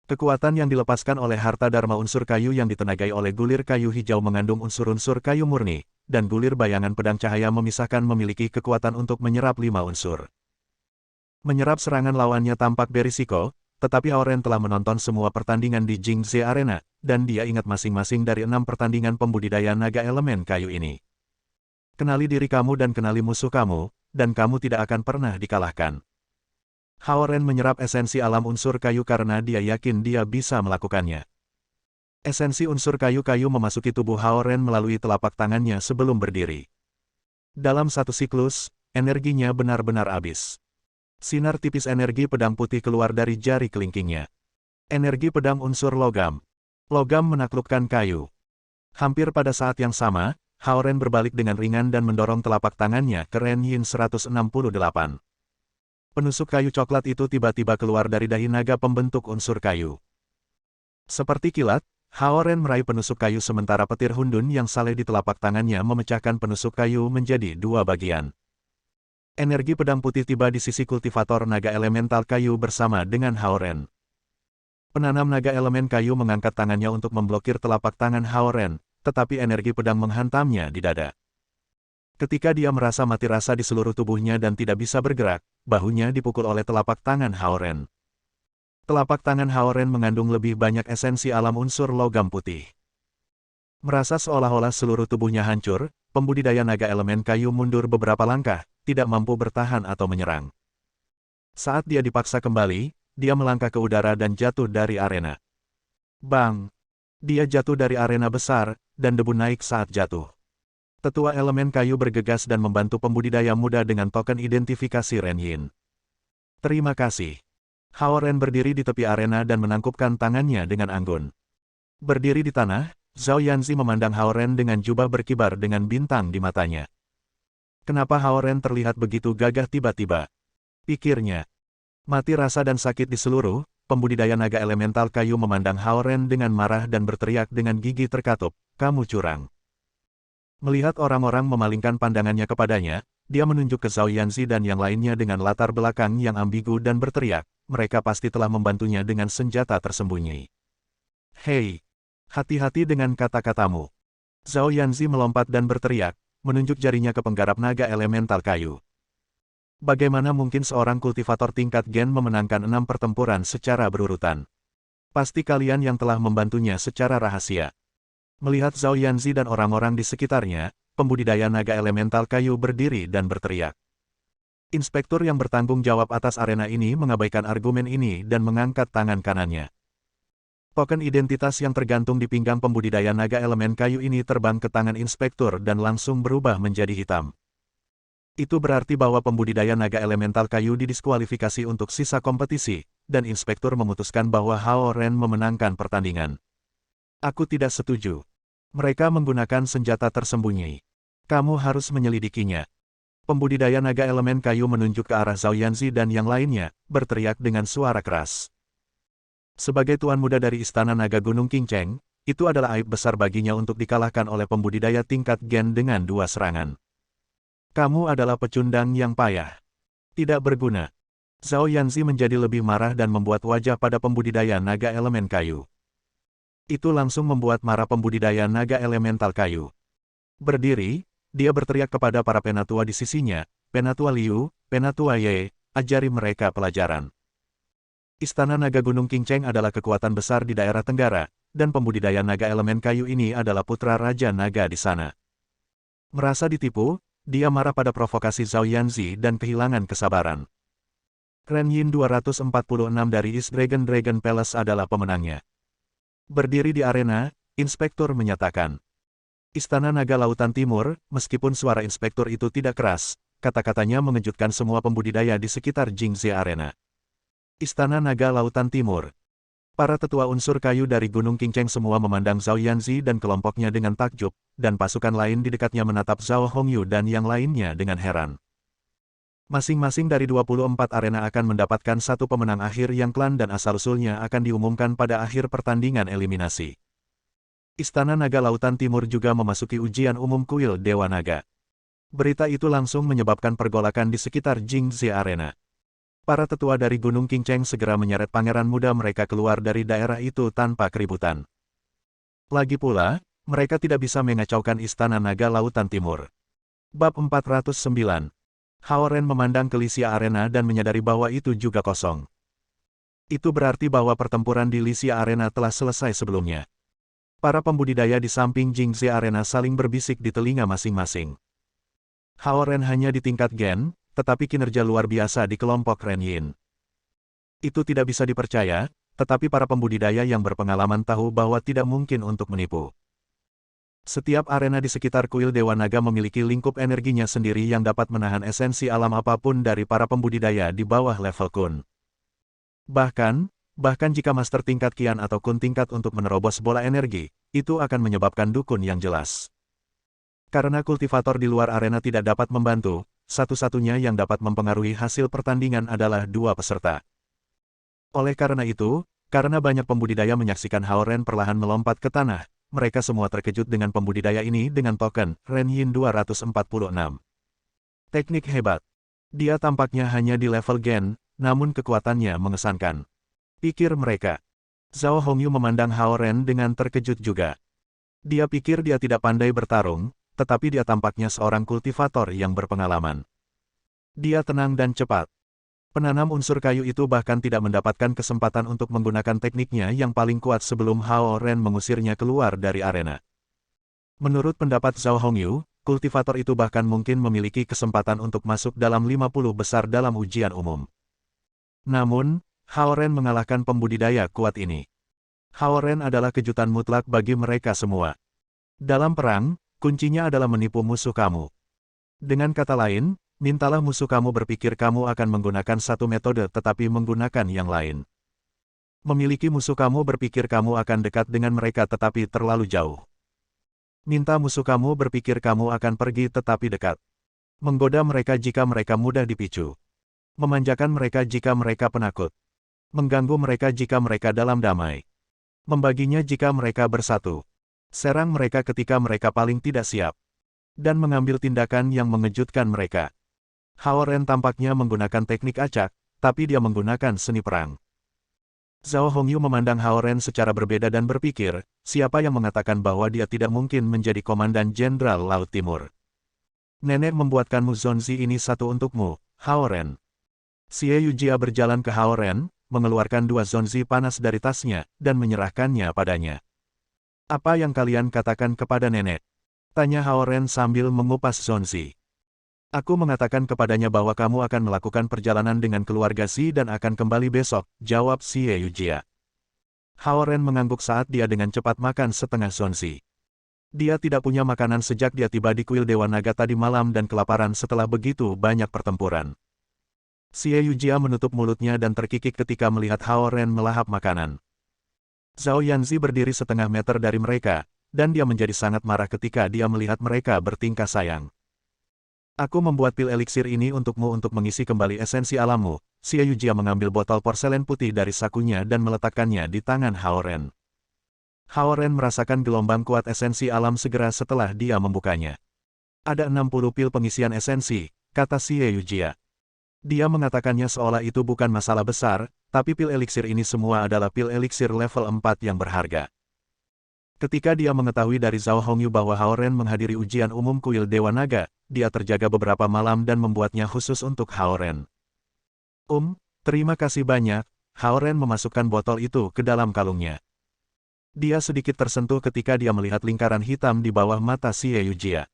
Kekuatan yang dilepaskan oleh harta dharma unsur kayu yang ditenagai oleh gulir kayu hijau mengandung unsur-unsur kayu murni, dan gulir bayangan pedang cahaya memisahkan memiliki kekuatan untuk menyerap 5 unsur. Menyerap serangan lawannya tampak berisiko, tetapi Hao-Ren telah menonton semua pertandingan di Jingzhe Arena, dan dia ingat masing-masing dari 6 pertandingan pembudidaya naga elemen kayu ini. Kenali diri kamu dan kenali musuh kamu, dan kamu tidak akan pernah dikalahkan. Hao-Ren menyerap esensi alam unsur kayu karena dia yakin dia bisa melakukannya. Esensi unsur kayu-kayu memasuki tubuh Hao-Ren melalui telapak tangannya sebelum berdiri. Dalam satu siklus, energinya benar-benar habis. Sinar tipis energi pedang putih keluar dari jari kelingkingnya. Energi pedang unsur logam. Logam menaklukkan kayu. Hampir pada saat yang sama, Hao-Ren berbalik dengan ringan dan mendorong telapak tangannya ke Ren Yin 168. Penusuk kayu coklat itu tiba-tiba keluar dari dahi naga pembentuk unsur kayu. Seperti kilat, Hao-Ren meraih penusuk kayu sementara petir Hundun yang saleh di telapak tangannya memecahkan penusuk kayu menjadi 2 bagian. Energi pedang putih tiba di sisi kultivator naga elemental kayu bersama dengan Hao-Ren. Penanam naga elemen kayu mengangkat tangannya untuk memblokir telapak tangan Hao-Ren, tetapi energi pedang menghantamnya di dada. Ketika dia merasa mati rasa di seluruh tubuhnya dan tidak bisa bergerak, bahunya dipukul oleh telapak tangan Hao-Ren. Telapak tangan Hao-Ren mengandung lebih banyak esensi alam unsur logam putih. Merasa seolah-olah seluruh tubuhnya hancur, pembudidaya naga elemen kayu mundur beberapa langkah, tidak mampu bertahan atau menyerang. Saat dia dipaksa kembali, dia melangkah ke udara dan jatuh dari arena. Bang! Dia jatuh dari arena besar, dan debu naik saat jatuh. Tetua elemen kayu bergegas dan membantu pembudidaya muda dengan token identifikasi Ren Yin. Terima kasih. Hao-Ren berdiri di tepi arena dan menangkupkan tangannya dengan anggun. Berdiri di tanah, Zhao Yanzi memandang Hao-Ren dengan jubah berkibar dengan bintang di matanya. Kenapa Hao-Ren terlihat begitu gagah tiba-tiba? Pikirnya. Mati rasa dan sakit di seluruh, pembudidaya naga elemental kayu memandang Hao-Ren dengan marah dan berteriak dengan gigi terkatup, "Kamu curang." Melihat orang-orang memalingkan pandangannya kepadanya, dia menunjuk ke Zhao Yanzi dan yang lainnya dengan latar belakang yang ambigu dan berteriak, mereka pasti telah membantunya dengan senjata tersembunyi. Hei! Hati-hati dengan kata-katamu. Zhao Yanzi melompat dan berteriak, menunjuk jarinya ke penggarap naga elemental kayu. Bagaimana mungkin seorang kultivator tingkat gen memenangkan 6 pertempuran secara berurutan? Pasti kalian yang telah membantunya secara rahasia. Melihat Zhao Yanzi dan orang-orang di sekitarnya, pembudidaya naga elemental kayu berdiri dan berteriak. Inspektur yang bertanggung jawab atas arena ini mengabaikan argumen ini dan mengangkat tangan kanannya. Token identitas yang tergantung di pinggang pembudidaya naga elemen kayu ini terbang ke tangan inspektur dan langsung berubah menjadi hitam. Itu berarti bahwa pembudidaya naga elemental kayu didiskualifikasi untuk sisa kompetisi, dan inspektur memutuskan bahwa Hao Ren memenangkan pertandingan. Aku tidak setuju. Mereka menggunakan senjata tersembunyi. Kamu harus menyelidikinya. Pembudidaya naga elemen kayu menunjuk ke arah Zhao Yanzi dan yang lainnya, berteriak dengan suara keras. Sebagai tuan muda dari Istana Naga Gunung Qingcheng, itu adalah aib besar baginya untuk dikalahkan oleh pembudidaya tingkat gen dengan 2 serangan. Kamu adalah pecundang yang payah. Tidak berguna. Zhao Yanzi menjadi lebih marah dan membuat wajah pada pembudidaya naga elemen kayu. Itu langsung membuat marah pembudidaya naga elemental kayu. Berdiri, dia berteriak kepada para penatua di sisinya, Penatua Liu, Penatua Ye, ajari mereka pelajaran. Istana Naga Gunung Qingcheng adalah kekuatan besar di daerah Tenggara, dan pembudidaya naga elemen kayu ini adalah putra Raja Naga di sana. Merasa ditipu, dia marah pada provokasi Zhao Yanzi dan kehilangan kesabaran. Ren Yin 246 dari East Dragon Palace adalah pemenangnya. Berdiri di arena, inspektur menyatakan. Istana Naga Lautan Timur, meskipun suara inspektur itu tidak keras, kata-katanya mengejutkan semua pembudidaya di sekitar Jingzhe Arena. Istana Naga Lautan Timur. Para tetua unsur kayu dari Gunung Qingcheng semua memandang Zhao Yanzi dan kelompoknya dengan takjub, dan pasukan lain di dekatnya menatap Zhao Hongyu dan yang lainnya dengan heran. Masing-masing dari 24 arena akan mendapatkan satu pemenang akhir yang klan dan asal-usulnya akan diumumkan pada akhir pertandingan eliminasi. Istana Naga Lautan Timur juga memasuki ujian umum kuil Dewa Naga. Berita itu langsung menyebabkan pergolakan di sekitar Jingzhe Arena. Para tetua dari Gunung Qingcheng segera menyeret pangeran muda mereka keluar dari daerah itu tanpa keributan. Lagi pula, mereka tidak bisa mengacaukan Istana Naga Lautan Timur. Bab 409. Hao Ren memandang ke Lixia Arena dan menyadari bahwa itu juga kosong. Itu berarti bahwa pertempuran di Lixia Arena telah selesai sebelumnya. Para pembudidaya di samping Jingzhe Arena saling berbisik di telinga masing-masing. Hao Ren hanya di tingkat gen, tetapi kinerja luar biasa di kelompok Ren Yin. Itu tidak bisa dipercaya, tetapi para pembudidaya yang berpengalaman tahu bahwa tidak mungkin untuk menipu. Setiap arena di sekitar kuil Dewa Naga memiliki lingkup energinya sendiri yang dapat menahan esensi alam apapun dari para pembudidaya di bawah level kun. Bahkan jika master tingkat kian atau kun tingkat untuk menerobos bola energi, itu akan menyebabkan dukun yang jelas. Karena kultivator di luar arena tidak dapat membantu, satu-satunya yang dapat mempengaruhi hasil pertandingan adalah 2 peserta. Oleh karena itu, karena banyak pembudidaya menyaksikan Hao Ren perlahan melompat ke tanah, mereka semua terkejut dengan pembudidaya ini dengan token Ren Yin 246. Teknik hebat. Dia tampaknya hanya di level gen, namun kekuatannya mengesankan. Pikir mereka. Zhao Hongyu memandang Hao Ren dengan terkejut juga. Dia pikir dia tidak pandai bertarung, tetapi dia tampaknya seorang kultivator yang berpengalaman. Dia tenang dan cepat. Penanam unsur kayu itu bahkan tidak mendapatkan kesempatan untuk menggunakan tekniknya yang paling kuat sebelum Hao Ren mengusirnya keluar dari arena. Menurut pendapat Zhao Hongyu, kultivator itu bahkan mungkin memiliki kesempatan untuk masuk dalam 50 besar dalam ujian umum. Namun, Hao Ren mengalahkan pembudidaya kuat ini. Hao Ren adalah kejutan mutlak bagi mereka semua. Dalam perang, kuncinya adalah menipu musuh kamu. Dengan kata lain, mintalah musuh kamu berpikir kamu akan menggunakan satu metode tetapi menggunakan yang lain. Memiliki musuh kamu berpikir kamu akan dekat dengan mereka tetapi terlalu jauh. Minta musuh kamu berpikir kamu akan pergi tetapi dekat. Menggoda mereka jika mereka mudah dipicu. Memanjakan mereka jika mereka penakut. Mengganggu mereka jika mereka dalam damai. Membaginya jika mereka bersatu. Serang mereka ketika mereka paling tidak siap. Dan mengambil tindakan yang mengejutkan mereka. Hao Ren tampaknya menggunakan teknik acak, tapi dia menggunakan seni perang. Zhao Hongyu memandang Hao Ren secara berbeda dan berpikir, siapa yang mengatakan bahwa dia tidak mungkin menjadi Komandan Jenderal Laut Timur. Nenek membuatkanmu Zonzi ini satu untukmu, Hao Ren. Xie Yujia berjalan ke Hao Ren, mengeluarkan 2 Zonzi panas dari tasnya, dan menyerahkannya padanya. Apa yang kalian katakan kepada nenek? Tanya Hao Ren sambil mengupas Zonzi. Aku mengatakan kepadanya bahwa kamu akan melakukan perjalanan dengan keluarga Si dan akan kembali besok, jawab Xie Yujia. Hao Ren mengangguk saat dia dengan cepat makan setengah zonzi. Dia tidak punya makanan sejak dia tiba di kuil Dewa Naga tadi malam dan kelaparan setelah begitu banyak pertempuran. Xie Yujia menutup mulutnya dan terkikik ketika melihat Hao Ren melahap makanan. Zhao Yanzi berdiri setengah meter dari mereka, dan dia menjadi sangat marah ketika dia melihat mereka bertingkah sayang. Aku membuat pil eliksir ini untukmu untuk mengisi kembali esensi alammu. Xie Yujia mengambil botol porselen putih dari sakunya dan meletakkannya di tangan Hao Ren. Hao Ren merasakan gelombang kuat esensi alam segera setelah dia membukanya. Ada 60 pil pengisian esensi, kata Xie Yujia. Dia mengatakannya seolah itu bukan masalah besar, tapi pil eliksir ini semua adalah pil eliksir level 4 yang berharga. Ketika dia mengetahui dari Zhao Hongyu bahwa Hao Ren menghadiri ujian umum kuil Dewa Naga, dia terjaga beberapa malam dan membuatnya khusus untuk Hao Ren. Terima kasih banyak. Hao Ren memasukkan botol itu ke dalam kalungnya. Dia sedikit tersentuh ketika dia melihat lingkaran hitam di bawah mata Xie Yujia.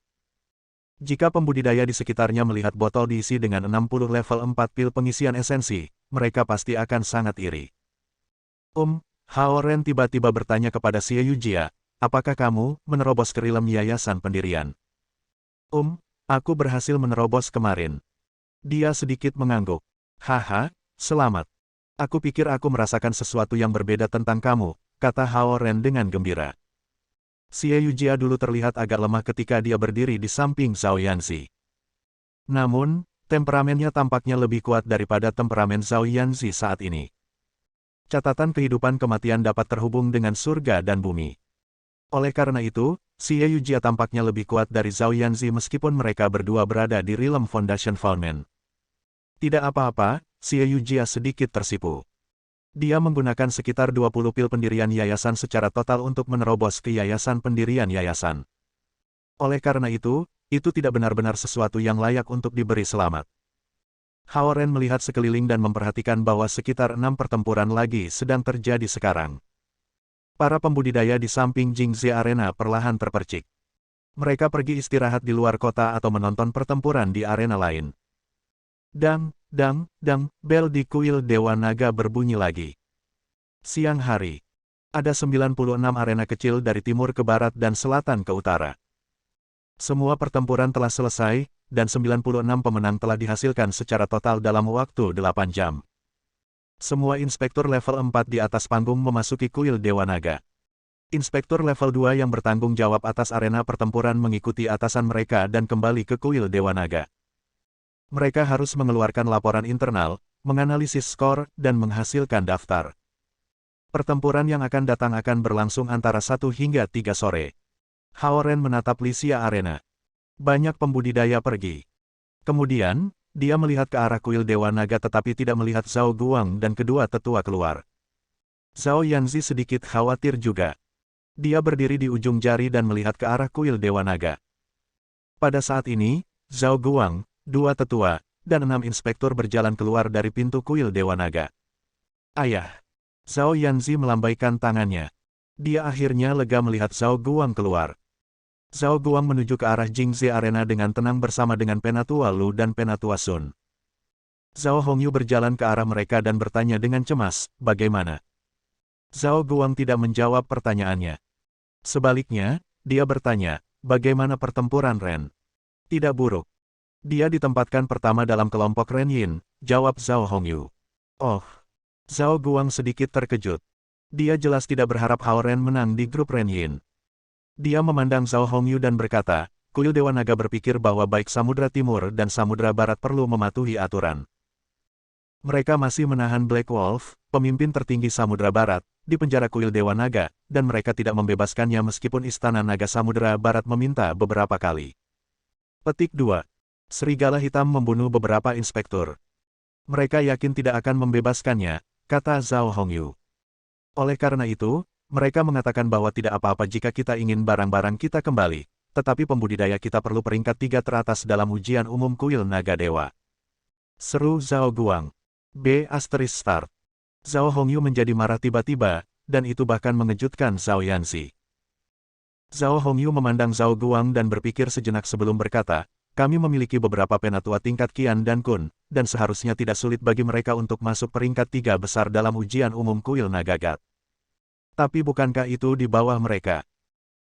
Jika pembudidaya di sekitarnya melihat botol diisi dengan 60 level 4 pil pengisian esensi, mereka pasti akan sangat iri. Hao Ren tiba-tiba bertanya kepada Xie Yujia, apakah kamu menerobos ke rilem yayasan pendirian? Aku berhasil menerobos kemarin. Dia sedikit mengangguk. Haha, selamat. Aku pikir aku merasakan sesuatu yang berbeda tentang kamu, kata Hao Ren dengan gembira. Xie Yujia dulu terlihat agak lemah ketika dia berdiri di samping Zhao Yanzi. Namun, temperamennya tampaknya lebih kuat daripada temperamen Zhao Yanzi saat ini. Catatan kehidupan kematian dapat terhubung dengan surga dan bumi. Oleh karena itu, Xie Yujia tampaknya lebih kuat dari Zhao Yanzi meskipun mereka berdua berada di Realm Foundation Foundman. Tidak apa-apa, Xie Yujia sedikit tersipu. Dia menggunakan sekitar 20 pil pendirian yayasan secara total untuk menerobos ke yayasan pendirian yayasan. Oleh karena itu tidak benar-benar sesuatu yang layak untuk diberi selamat. Hao Ren melihat sekeliling dan memperhatikan bahwa sekitar 6 pertempuran lagi sedang terjadi sekarang. Para pembudidaya di samping Jingzhe Arena perlahan terpercik. Mereka pergi istirahat di luar kota atau menonton pertempuran di arena lain. Dang, bel di kuil Dewa Naga berbunyi lagi. Siang hari. Ada 96 arena kecil dari timur ke barat dan selatan ke utara. Semua pertempuran telah selesai, dan 96 pemenang telah dihasilkan secara total dalam waktu 8 jam. Semua inspektur level 4 di atas panggung memasuki kuil Dewa Naga. Inspektur level 2 yang bertanggung jawab atas arena pertempuran mengikuti atasan mereka dan kembali ke kuil Dewa Naga. Mereka harus mengeluarkan laporan internal, menganalisis skor, dan menghasilkan daftar. Pertempuran yang akan datang akan berlangsung antara 1 hingga 3 sore. Hao Ren menatap Lisia Arena. Banyak pembudidaya pergi. Kemudian, dia melihat ke arah kuil Dewa Naga tetapi tidak melihat Zhao Guang dan kedua tetua keluar. Zhao Yanzi sedikit khawatir juga. Dia berdiri di ujung jari dan melihat ke arah kuil Dewa Naga. Pada saat ini, Zhao Guang, 2 tetua, dan 6 inspektur berjalan keluar dari pintu kuil Dewa Naga. Ayah! Zhao Yanzi melambaikan tangannya. Dia akhirnya lega melihat Zhao Guang keluar. Zhao Guang menuju ke arah Jingzhe Arena dengan tenang bersama dengan Penatua Lu dan Penatua Sun. Zhao Hongyu berjalan ke arah mereka dan bertanya dengan cemas, bagaimana? Zhao Guang tidak menjawab pertanyaannya. Sebaliknya, dia bertanya, bagaimana pertempuran Ren? Tidak buruk. Dia ditempatkan pertama dalam kelompok Ren Yin, jawab Zhao Hongyu. Oh. Zhao Guang sedikit terkejut. Dia jelas tidak berharap Hao Ren menang di grup Ren Yin. Dia memandang Zhao Hongyu dan berkata, kuil Dewa Naga berpikir bahwa baik Samudra Timur dan Samudra Barat perlu mematuhi aturan. Mereka masih menahan Black Wolf, pemimpin tertinggi Samudra Barat, di penjara kuil Dewa Naga, dan mereka tidak membebaskannya meskipun Istana Naga Samudra Barat meminta beberapa kali. Petik 2. Serigala Hitam membunuh beberapa inspektur. Mereka yakin tidak akan membebaskannya, kata Zhao Hongyu. Oleh karena itu, mereka mengatakan bahwa tidak apa-apa jika kita ingin barang-barang kita kembali, tetapi pembudidaya kita perlu peringkat 3 teratas dalam ujian umum kuil Naga Dewa. Seru Zhao Guang. Start. Zhao Hongyu menjadi marah tiba-tiba, dan itu bahkan mengejutkan Zhao Yanzi. Zhao Hongyu memandang Zhao Guang dan berpikir sejenak sebelum berkata, kami memiliki beberapa penatua tingkat Qian dan Kun, dan seharusnya tidak sulit bagi mereka untuk masuk peringkat 3 besar dalam ujian umum kuil Nagagat. Tapi bukankah itu di bawah mereka?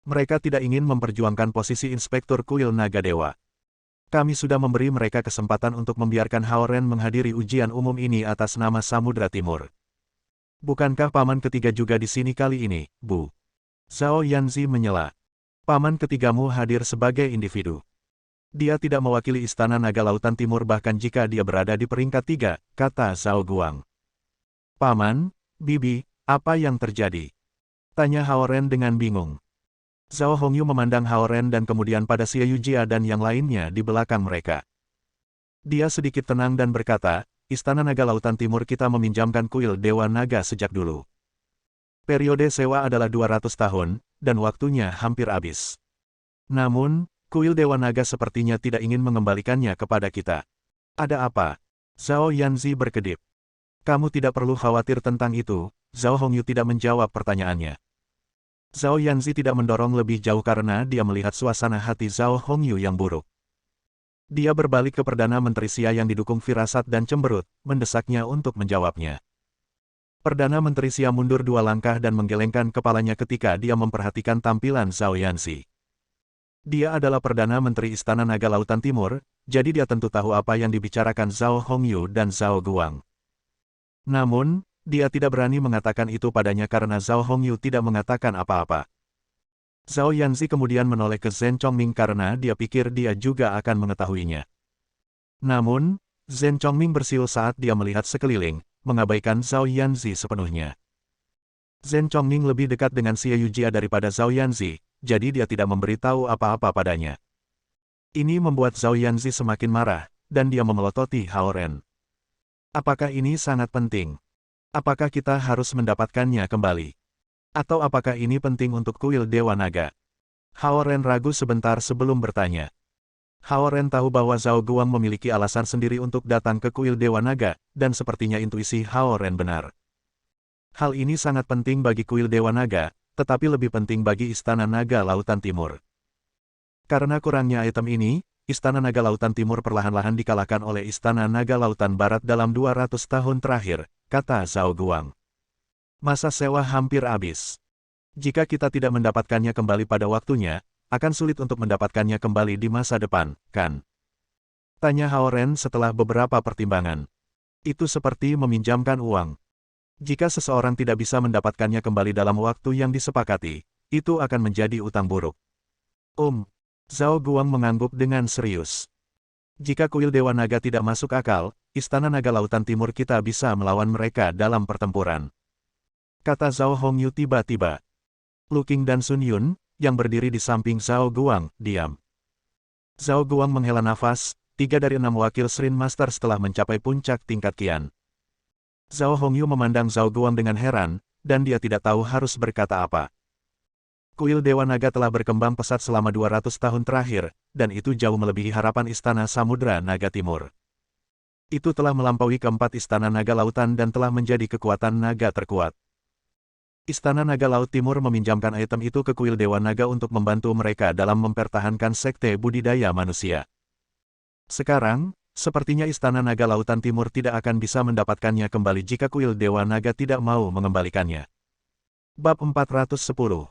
Mereka tidak ingin memperjuangkan posisi Inspektur Kuil Naga Dewa. Kami sudah memberi mereka kesempatan untuk membiarkan Hao Ren menghadiri ujian umum ini atas nama Samudra Timur. Bukankah paman ketiga juga di sini kali ini, Bu? Zhao Yanzi menyela. Paman ketigamu hadir sebagai individu. Dia tidak mewakili Istana Naga Lautan Timur bahkan jika dia berada di peringkat 3, kata Zhao Guang. Paman, Bibi, apa yang terjadi? Tanya Hao Ren dengan bingung. Zhao Hongyu memandang Hao Ren dan kemudian pada Xie Yujia dan yang lainnya di belakang mereka. Dia sedikit tenang dan berkata, Istana Naga Lautan Timur kita meminjamkan kuil Dewa Naga sejak dulu. Periode sewa adalah 200 tahun, dan waktunya hampir habis. Namun, kuil Dewa Naga sepertinya tidak ingin mengembalikannya kepada kita. Ada apa? Zhao Yanzi berkedip. Kamu tidak perlu khawatir tentang itu, Zhao Hongyu tidak menjawab pertanyaannya. Zhao Yanzi tidak mendorong lebih jauh karena dia melihat suasana hati Zhao Hongyu yang buruk. Dia berbalik ke Perdana Menteri Xia yang didukung firasat dan cemberut, mendesaknya untuk menjawabnya. Perdana Menteri Xia mundur 2 langkah dan menggelengkan kepalanya ketika dia memperhatikan tampilan Zhao Yanzi. Dia adalah Perdana Menteri Istana Naga Lautan Timur, jadi dia tentu tahu apa yang dibicarakan Zhao Hongyu dan Zhao Guang. Namun, dia tidak berani mengatakan itu padanya karena Zhao Hongyu tidak mengatakan apa-apa. Zhao Yanzi kemudian menoleh ke Zhen Chongming karena dia pikir dia juga akan mengetahuinya. Namun, Zhen Chongming bersiul saat dia melihat sekeliling, mengabaikan Zhao Yanzi sepenuhnya. Zhen Chongming lebih dekat dengan Xie Yujia daripada Zhao Yanzi, jadi dia tidak memberitahu apa-apa padanya. Ini membuat Zhao Yanzi semakin marah, dan dia memelototi Hao Ren. Apakah ini sangat penting? Apakah kita harus mendapatkannya kembali? Atau apakah ini penting untuk kuil Dewa Naga? Hao Ren ragu sebentar sebelum bertanya. Hao Ren tahu bahwa Zhao Guang memiliki alasan sendiri untuk datang ke kuil Dewa Naga, dan sepertinya intuisi Hao Ren benar. Hal ini sangat penting bagi kuil Dewa Naga, tetapi lebih penting bagi Istana Naga Lautan Timur. Karena kurangnya item ini, Istana Naga Lautan Timur perlahan-lahan dikalahkan oleh Istana Naga Lautan Barat dalam 200 tahun terakhir, kata Zhao Guang. Masa sewa hampir habis. Jika kita tidak mendapatkannya kembali pada waktunya, akan sulit untuk mendapatkannya kembali di masa depan, kan? Tanya Hao Ren setelah beberapa pertimbangan. Itu seperti meminjamkan uang. Jika seseorang tidak bisa mendapatkannya kembali dalam waktu yang disepakati, itu akan menjadi utang buruk. Zhao Guang mengangguk dengan serius. Jika kuil Dewa Naga tidak masuk akal, Istana Naga Lautan Timur kita bisa melawan mereka dalam pertempuran. Kata Zhao Hongyu tiba-tiba. Lu Qing dan Sun Yun, yang berdiri di samping Zhao Guang, diam. Zhao Guang menghela nafas, 3 dari 6 wakil Shrine Master setelah mencapai puncak tingkat Qian. Zhao Hongyu memandang Zhao Guang dengan heran, dan dia tidak tahu harus berkata apa. Kuil Dewa Naga telah berkembang pesat selama 200 tahun terakhir, dan itu jauh melebihi harapan Istana Samudra Naga Timur. Itu telah melampaui keempat Istana Naga Lautan dan telah menjadi kekuatan naga terkuat. Istana Naga Laut Timur meminjamkan item itu ke kuil Dewa Naga untuk membantu mereka dalam mempertahankan sekte budidaya manusia. Sekarang, sepertinya Istana Naga Lautan Timur tidak akan bisa mendapatkannya kembali jika kuil Dewa Naga tidak mau mengembalikannya. Bab 410.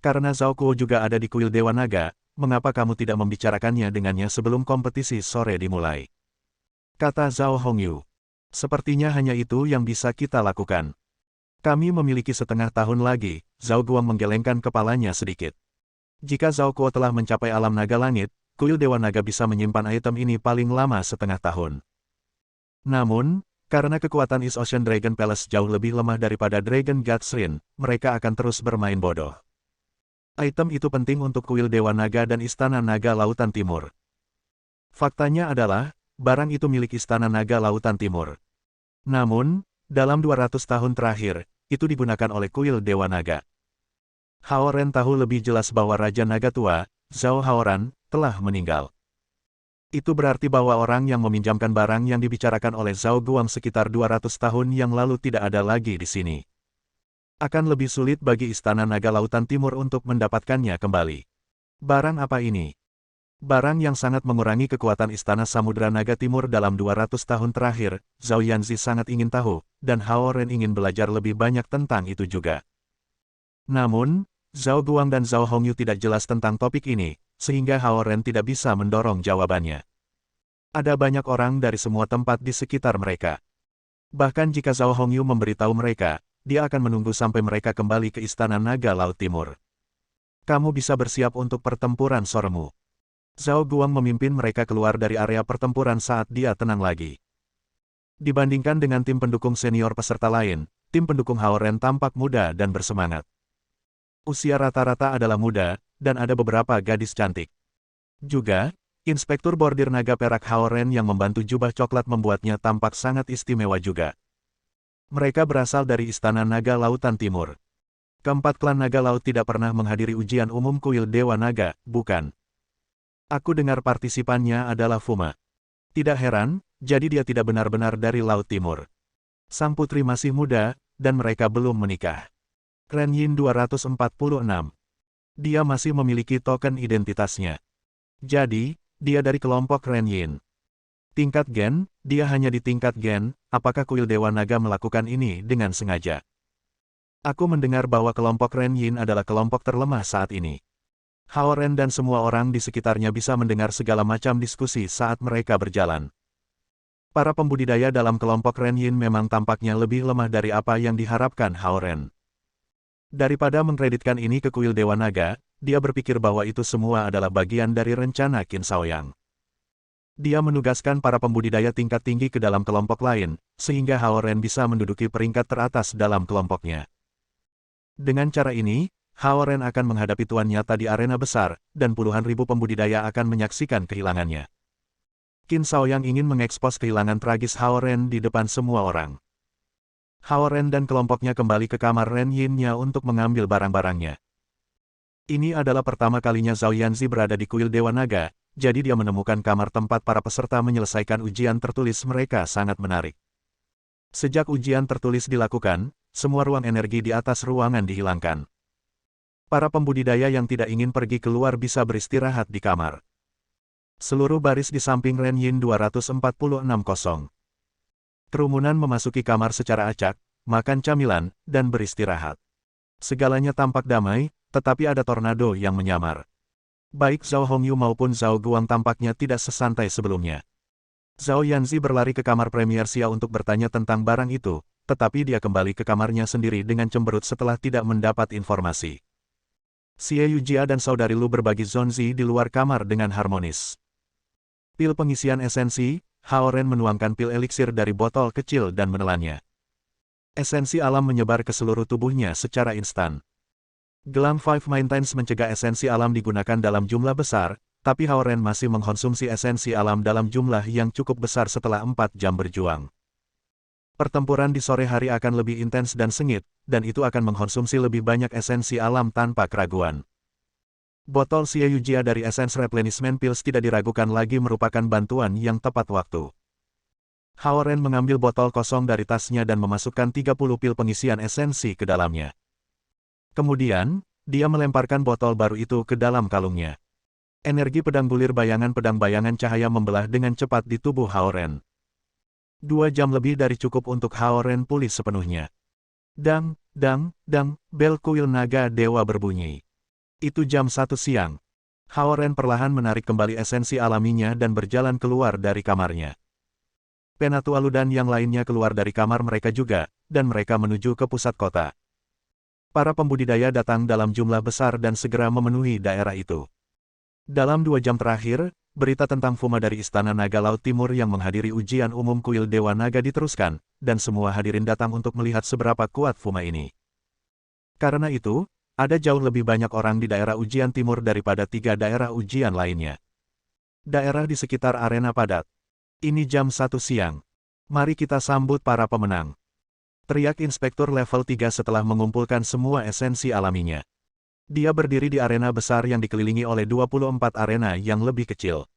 Karena Zhao Kuo juga ada di kuil Dewa Naga, mengapa kamu tidak membicarakannya dengannya sebelum kompetisi sore dimulai? Kata Zhao Hongyu. Sepertinya hanya itu yang bisa kita lakukan. Kami memiliki setengah tahun lagi, Zhao Guang menggelengkan kepalanya sedikit. Jika Zhao Kuo telah mencapai alam naga langit, kuil Dewa Naga bisa menyimpan item ini paling lama setengah tahun. Namun, karena kekuatan East Ocean Dragon Palace jauh lebih lemah daripada Dragon God Shrine, mereka akan terus bermain bodoh. Item itu penting untuk kuil Dewa Naga dan Istana Naga Lautan Timur. Faktanya adalah, barang itu milik Istana Naga Lautan Timur. Namun, dalam 200 tahun terakhir, itu digunakan oleh kuil Dewa Naga. Hao Ren tahu lebih jelas bahwa Raja Naga Tua, Zhao Haoran, telah meninggal. Itu berarti bahwa orang yang meminjamkan barang yang dibicarakan oleh Zhao Guang sekitar 200 tahun yang lalu tidak ada lagi di sini. Akan lebih sulit bagi Istana Naga Lautan Timur untuk mendapatkannya kembali. Barang apa ini? Barang yang sangat mengurangi kekuatan Istana Samudra Naga Timur dalam 200 tahun terakhir, Zhao Yanzi sangat ingin tahu, dan Hao Ren ingin belajar lebih banyak tentang itu juga. Namun, Zhao Guang dan Zhao Hongyu tidak jelas tentang topik ini, sehingga Hao Ren tidak bisa mendorong jawabannya. Ada banyak orang dari semua tempat di sekitar mereka. Bahkan jika Zhao Hongyu memberitahu mereka, dia akan menunggu sampai mereka kembali ke Istana Naga Laut Timur. Kamu bisa bersiap untuk pertempuran soremu. Zhao Guang memimpin mereka keluar dari area pertempuran saat dia tenang lagi. Dibandingkan dengan tim pendukung senior peserta lain, tim pendukung Hao Ren tampak muda dan bersemangat. Usia rata-rata adalah muda, dan ada beberapa gadis cantik. Juga, Inspektur Bordir Naga Perak Hao Ren yang membantu jubah coklat membuatnya tampak sangat istimewa juga. Mereka berasal dari Istana Naga Lautan Timur. Keempat klan Naga Laut tidak pernah menghadiri ujian umum kuil Dewa Naga, bukan? Aku dengar partisipannya adalah Fuma. Tidak heran, jadi dia tidak benar-benar dari Laut Timur. Sang putri masih muda, dan mereka belum menikah. Ren Yin 246. Dia masih memiliki token identitasnya. Jadi, dia dari kelompok Ren Yin. Tingkat gen, dia hanya di tingkat gen, apakah kuil Dewa Naga melakukan ini dengan sengaja? Aku mendengar bahwa kelompok Ren Yin adalah kelompok terlemah saat ini. Hao Ren dan semua orang di sekitarnya bisa mendengar segala macam diskusi saat mereka berjalan. Para pembudidaya dalam kelompok Ren Yin memang tampaknya lebih lemah dari apa yang diharapkan Hao Ren. Daripada mengkreditkan ini ke kuil Dewa Naga, dia berpikir bahwa itu semua adalah bagian dari rencana Qin Shaoyang. Dia menugaskan para pembudidaya tingkat tinggi ke dalam kelompok lain, sehingga Hao Ren bisa menduduki peringkat teratas dalam kelompoknya. Dengan cara ini, Hao Ren akan menghadapi tuan nyata di arena besar, dan puluhan ribu pembudidaya akan menyaksikan kehilangannya. Qin Shaoyang ingin mengekspos kehilangan tragis Hao Ren di depan semua orang. Hao Ren dan kelompoknya kembali ke kamar Ren Yin-nya untuk mengambil barang-barangnya. Ini adalah pertama kalinya Zhao Yanzi berada di kuil Dewa Naga, jadi dia menemukan kamar tempat para peserta menyelesaikan ujian tertulis mereka sangat menarik. Sejak ujian tertulis dilakukan, semua ruang energi di atas ruangan dihilangkan. Para pembudidaya yang tidak ingin pergi keluar bisa beristirahat di kamar. Seluruh baris di samping Ren Yin 246 kosong. Kerumunan memasuki kamar secara acak, makan camilan, dan beristirahat. Segalanya tampak damai, tetapi ada tornado yang menyamar. Baik Zhao Hongyu maupun Zhao Guang tampaknya tidak sesantai sebelumnya. Zhao Yanzi berlari ke kamar Premier Xia untuk bertanya tentang barang itu, tetapi dia kembali ke kamarnya sendiri dengan cemberut setelah tidak mendapat informasi. Xie Yujia dan saudari Lu berbagi zonzi di luar kamar dengan harmonis. Pil pengisian esensi, Hao Ren menuangkan pil eliksir dari botol kecil dan menelannya. Esensi alam menyebar ke seluruh tubuhnya secara instan. Gelang Five Mountains mencegah esensi alam digunakan dalam jumlah besar, tapi Hao Ren masih mengkonsumsi esensi alam dalam jumlah yang cukup besar setelah 4 jam berjuang. Pertempuran di sore hari akan lebih intens dan sengit, dan itu akan mengkonsumsi lebih banyak esensi alam tanpa keraguan. Botol Xie Yujia dari Essence Replenishment Pills tidak diragukan lagi merupakan bantuan yang tepat waktu. Hao Ren mengambil botol kosong dari tasnya dan memasukkan 30 pil pengisian esensi ke dalamnya. Kemudian, dia melemparkan botol baru itu ke dalam kalungnya. Energi pedang bulir pedang bayangan cahaya membelah dengan cepat di tubuh Hao Ren. 2 jam lebih dari cukup untuk Hao Ren pulih sepenuhnya. Dang, dang, dang, bel kuil naga dewa berbunyi. Itu jam 1 siang. Hao Ren perlahan menarik kembali esensi alaminya dan berjalan keluar dari kamarnya. Penatua Lu dan yang lainnya keluar dari kamar mereka juga, dan mereka menuju ke pusat kota. Para pembudidaya datang dalam jumlah besar dan segera memenuhi daerah itu. Dalam 2 jam terakhir, berita tentang Fuma dari Istana Naga Laut Timur yang menghadiri ujian umum kuil Dewa Naga diteruskan, dan semua hadirin datang untuk melihat seberapa kuat Fuma ini. Karena itu, ada jauh lebih banyak orang di daerah ujian timur daripada 3 daerah ujian lainnya. Daerah di sekitar arena padat. Ini jam 1 siang. Mari kita sambut para pemenang. Teriak Inspektur level 3 setelah mengumpulkan semua esensi alaminya. Dia berdiri di arena besar yang dikelilingi oleh 24 arena yang lebih kecil.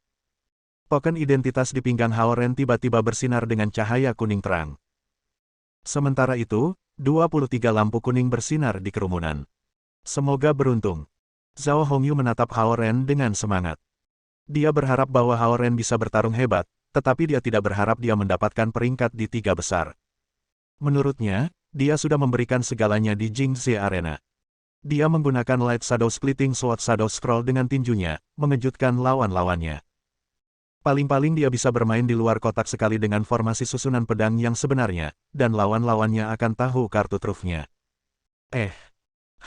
Token identitas di pinggang Hao Ren tiba-tiba bersinar dengan cahaya kuning terang. Sementara itu, 23 lampu kuning bersinar di kerumunan. Semoga beruntung. Zhao Hongyu menatap Hao Ren dengan semangat. Dia berharap bahwa Hao Ren bisa bertarung hebat, tetapi dia tidak berharap dia mendapatkan peringkat di 3 besar. Menurutnya, dia sudah memberikan segalanya di Jingzhe Arena. Dia menggunakan Light Shadow Splitting Sword Shadow Scroll dengan tinjunya, mengejutkan lawan-lawannya. Paling-paling dia bisa bermain di luar kotak sekali dengan formasi susunan pedang yang sebenarnya, dan lawan-lawannya akan tahu kartu trufnya.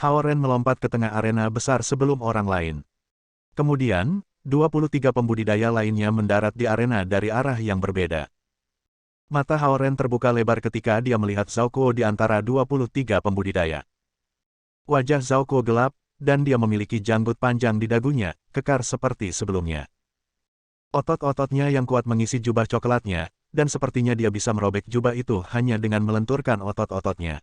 Hao Ren melompat ke tengah arena besar sebelum orang lain. Kemudian, 23 pembudidaya lainnya mendarat di arena dari arah yang berbeda. Mata Hao Ren terbuka lebar ketika dia melihat Zhao Kuo di antara 23 pembudidaya. Wajah Zhao Kuo gelap, dan dia memiliki janggut panjang di dagunya, kekar seperti sebelumnya. Otot-ototnya yang kuat mengisi jubah coklatnya, dan sepertinya dia bisa merobek jubah itu hanya dengan melenturkan otot-ototnya.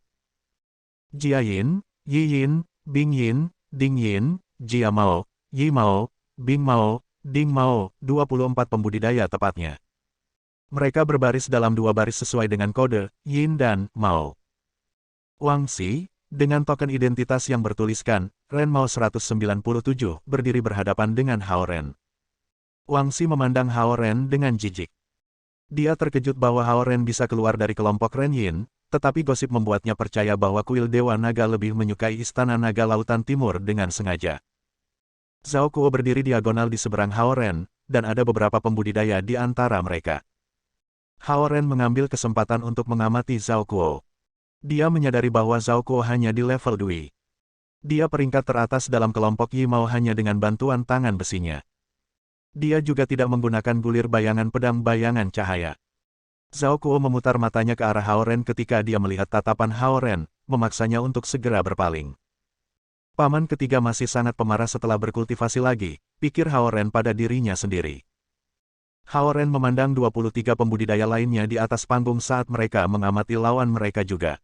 Jia Yin, Yi Yin, Bing Yin, Ding Yin, Jia Mao, Yi Mao, Bing Mao, Ding Mao, 24 pembudidaya tepatnya. Mereka berbaris dalam 2 baris sesuai dengan kode, Yin dan Mao. Wang Xi, dengan token identitas yang bertuliskan, Ren Mao 197, berdiri berhadapan dengan Hao Ren. Wang Xi memandang Hao Ren dengan jijik. Dia terkejut bahwa Hao Ren bisa keluar dari kelompok Ren Yin, tetapi gosip membuatnya percaya bahwa kuil Dewa Naga lebih menyukai Istana Naga Lautan Timur dengan sengaja. Zhao Kuo berdiri diagonal di seberang Hao Ren, dan ada beberapa pembudidaya di antara mereka. Hao Ren mengambil kesempatan untuk mengamati Zhao Kuo. Dia menyadari bahwa Zhao Kuo hanya di level 2. Dia peringkat teratas dalam kelompok Yi Mao hanya dengan bantuan tangan besinya. Dia juga tidak menggunakan gulir bayangan pedang bayangan cahaya. Zhao Kuo memutar matanya ke arah Hao Ren ketika dia melihat tatapan Hao Ren, memaksanya untuk segera berpaling. Paman ketiga masih sangat pemarah setelah berkultivasi lagi, pikir Hao Ren pada dirinya sendiri. Hao Ren memandang 23 pembudidaya lainnya di atas panggung saat mereka mengamati lawan mereka juga.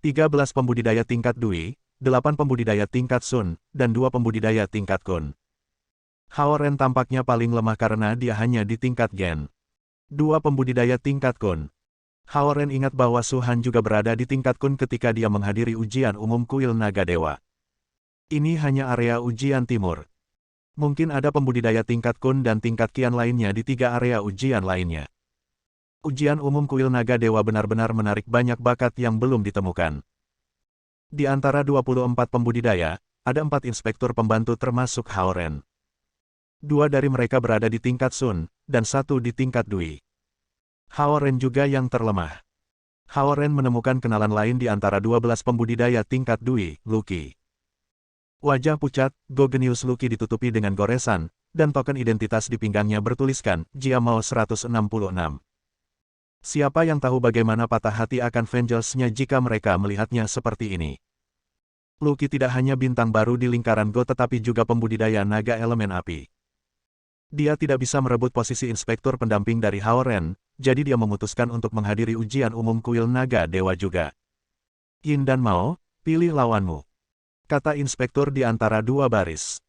13 pembudidaya tingkat Dui, 8 pembudidaya tingkat Sun, dan 2 pembudidaya tingkat Kun. Hao Ren tampaknya paling lemah karena dia hanya di tingkat Gen. 2 pembudidaya tingkat Kun. Hao Ren ingat bahwa Su Han juga berada di tingkat Kun ketika dia menghadiri ujian umum kuil Naga Dewa. Ini hanya area ujian timur. Mungkin ada pembudidaya tingkat Kun dan tingkat Qian lainnya di 3 area ujian lainnya. Ujian umum kuil Naga Dewa benar-benar menarik banyak bakat yang belum ditemukan. Di antara 24 pembudidaya, ada 4 inspektur pembantu termasuk Hao Ren. 2 dari mereka berada di tingkat Sun, dan 1 di tingkat Dui. Hao Ren juga yang terlemah. Hao Ren menemukan kenalan lain di antara 12 pembudidaya tingkat Dui, Luqi. Wajah pucat, Go Genius Luqi ditutupi dengan goresan, dan token identitas di pinggangnya bertuliskan, Jia Mao 166. Siapa yang tahu bagaimana patah hati akan Vengers-nya jika mereka melihatnya seperti ini. Luqi tidak hanya bintang baru di lingkaran Go tetapi juga pembudidaya naga elemen api. Dia tidak bisa merebut posisi inspektur pendamping dari Hao Ren, jadi dia memutuskan untuk menghadiri ujian umum kuil Naga Dewa juga. Yin dan Mao, pilih lawanmu, kata inspektur di antara 2 baris.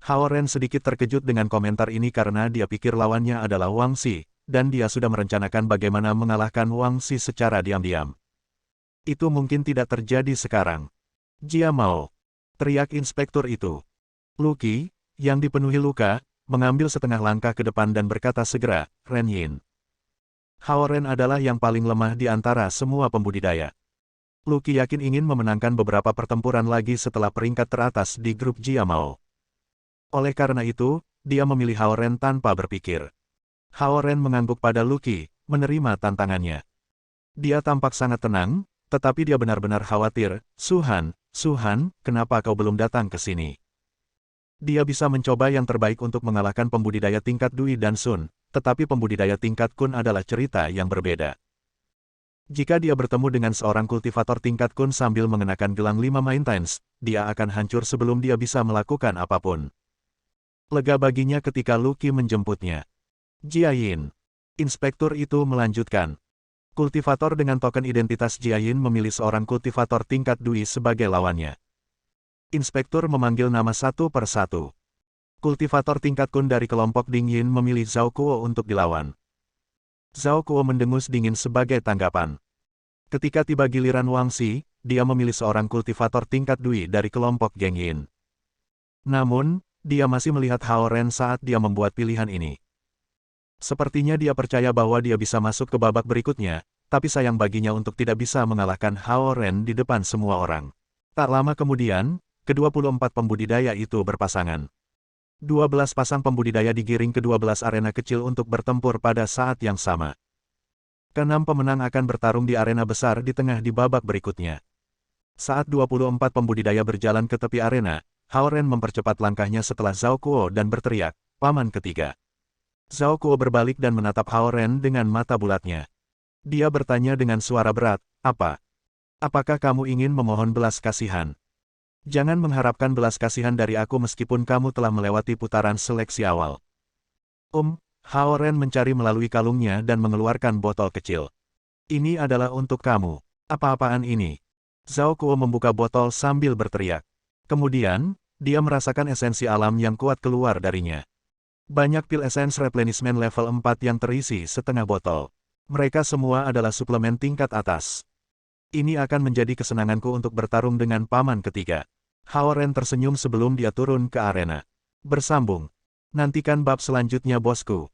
Hao Ren sedikit terkejut dengan komentar ini karena dia pikir lawannya adalah Wang Xi, dan dia sudah merencanakan bagaimana mengalahkan Wang Xi secara diam-diam. Itu mungkin tidak terjadi sekarang. Jia Mao, teriak inspektur itu. Luqi, yang dipenuhi luka, mengambil setengah langkah ke depan dan berkata segera, Ren Yin. Hao Ren adalah yang paling lemah di antara semua pembudidaya. Luqi yakin ingin memenangkan beberapa pertempuran lagi setelah peringkat teratas di grup Jia Mao. Oleh karena itu, dia memilih Hao Ren tanpa berpikir. Hao Ren mengangguk pada Luqi, menerima tantangannya. Dia tampak sangat tenang, tetapi dia benar-benar khawatir. Su Han, kenapa kau belum datang ke sini? Dia bisa mencoba yang terbaik untuk mengalahkan pembudidaya tingkat Dui dan Sun, tetapi pembudidaya tingkat Kun adalah cerita yang berbeda. Jika dia bertemu dengan seorang kultivator tingkat Kun sambil mengenakan gelang 5 Maintenance, dia akan hancur sebelum dia bisa melakukan apapun. Lega baginya ketika Luqi menjemputnya. Jia Yin. Inspektur itu melanjutkan. Kultivator dengan token identitas Jia Yin memilih seorang kultivator tingkat Dui sebagai lawannya. Inspektur memanggil nama satu per satu. Kultivator tingkat Kun dari kelompok Ding Yin memilih Zhao Kuo untuk dilawan. Zhao Kuo mendengus dingin sebagai tanggapan. Ketika tiba giliran Wang Xi, dia memilih seorang kultivator tingkat Dui dari kelompok Geng Yin. Namun, Dia masih melihat Hao Ren saat dia membuat pilihan ini. Sepertinya dia percaya bahwa dia bisa masuk ke babak berikutnya, tapi sayang baginya untuk tidak bisa mengalahkan Hao Ren di depan semua orang. Tak lama kemudian, ke-24 pembudidaya itu berpasangan. 12 pasang pembudidaya digiring ke 12 arena kecil untuk bertempur pada saat yang sama. Keenam pemenang akan bertarung di arena besar di tengah di babak berikutnya. Saat 24 pembudidaya berjalan ke tepi arena, Hao Ren mempercepat langkahnya setelah Zhao Kuo dan berteriak, "Paman ketiga." Zhao Kuo berbalik dan menatap Hao Ren dengan mata bulatnya. Dia bertanya dengan suara berat, "Apa? Apakah kamu ingin memohon belas kasihan? Jangan mengharapkan belas kasihan dari aku meskipun kamu telah melewati putaran seleksi awal." Hao Ren mencari melalui kalungnya dan mengeluarkan botol kecil. "Ini adalah untuk kamu." "Apa-apaan ini?" Zhao Kuo membuka botol sambil berteriak. Kemudian, dia merasakan esensi alam yang kuat keluar darinya. Banyak pil esens replenishment level 4 yang terisi setengah botol. Mereka semua adalah suplemen tingkat atas. Ini akan menjadi kesenanganku untuk bertarung dengan paman ketiga. Hao Ren tersenyum sebelum dia turun ke arena. Bersambung. Nantikan bab selanjutnya bosku.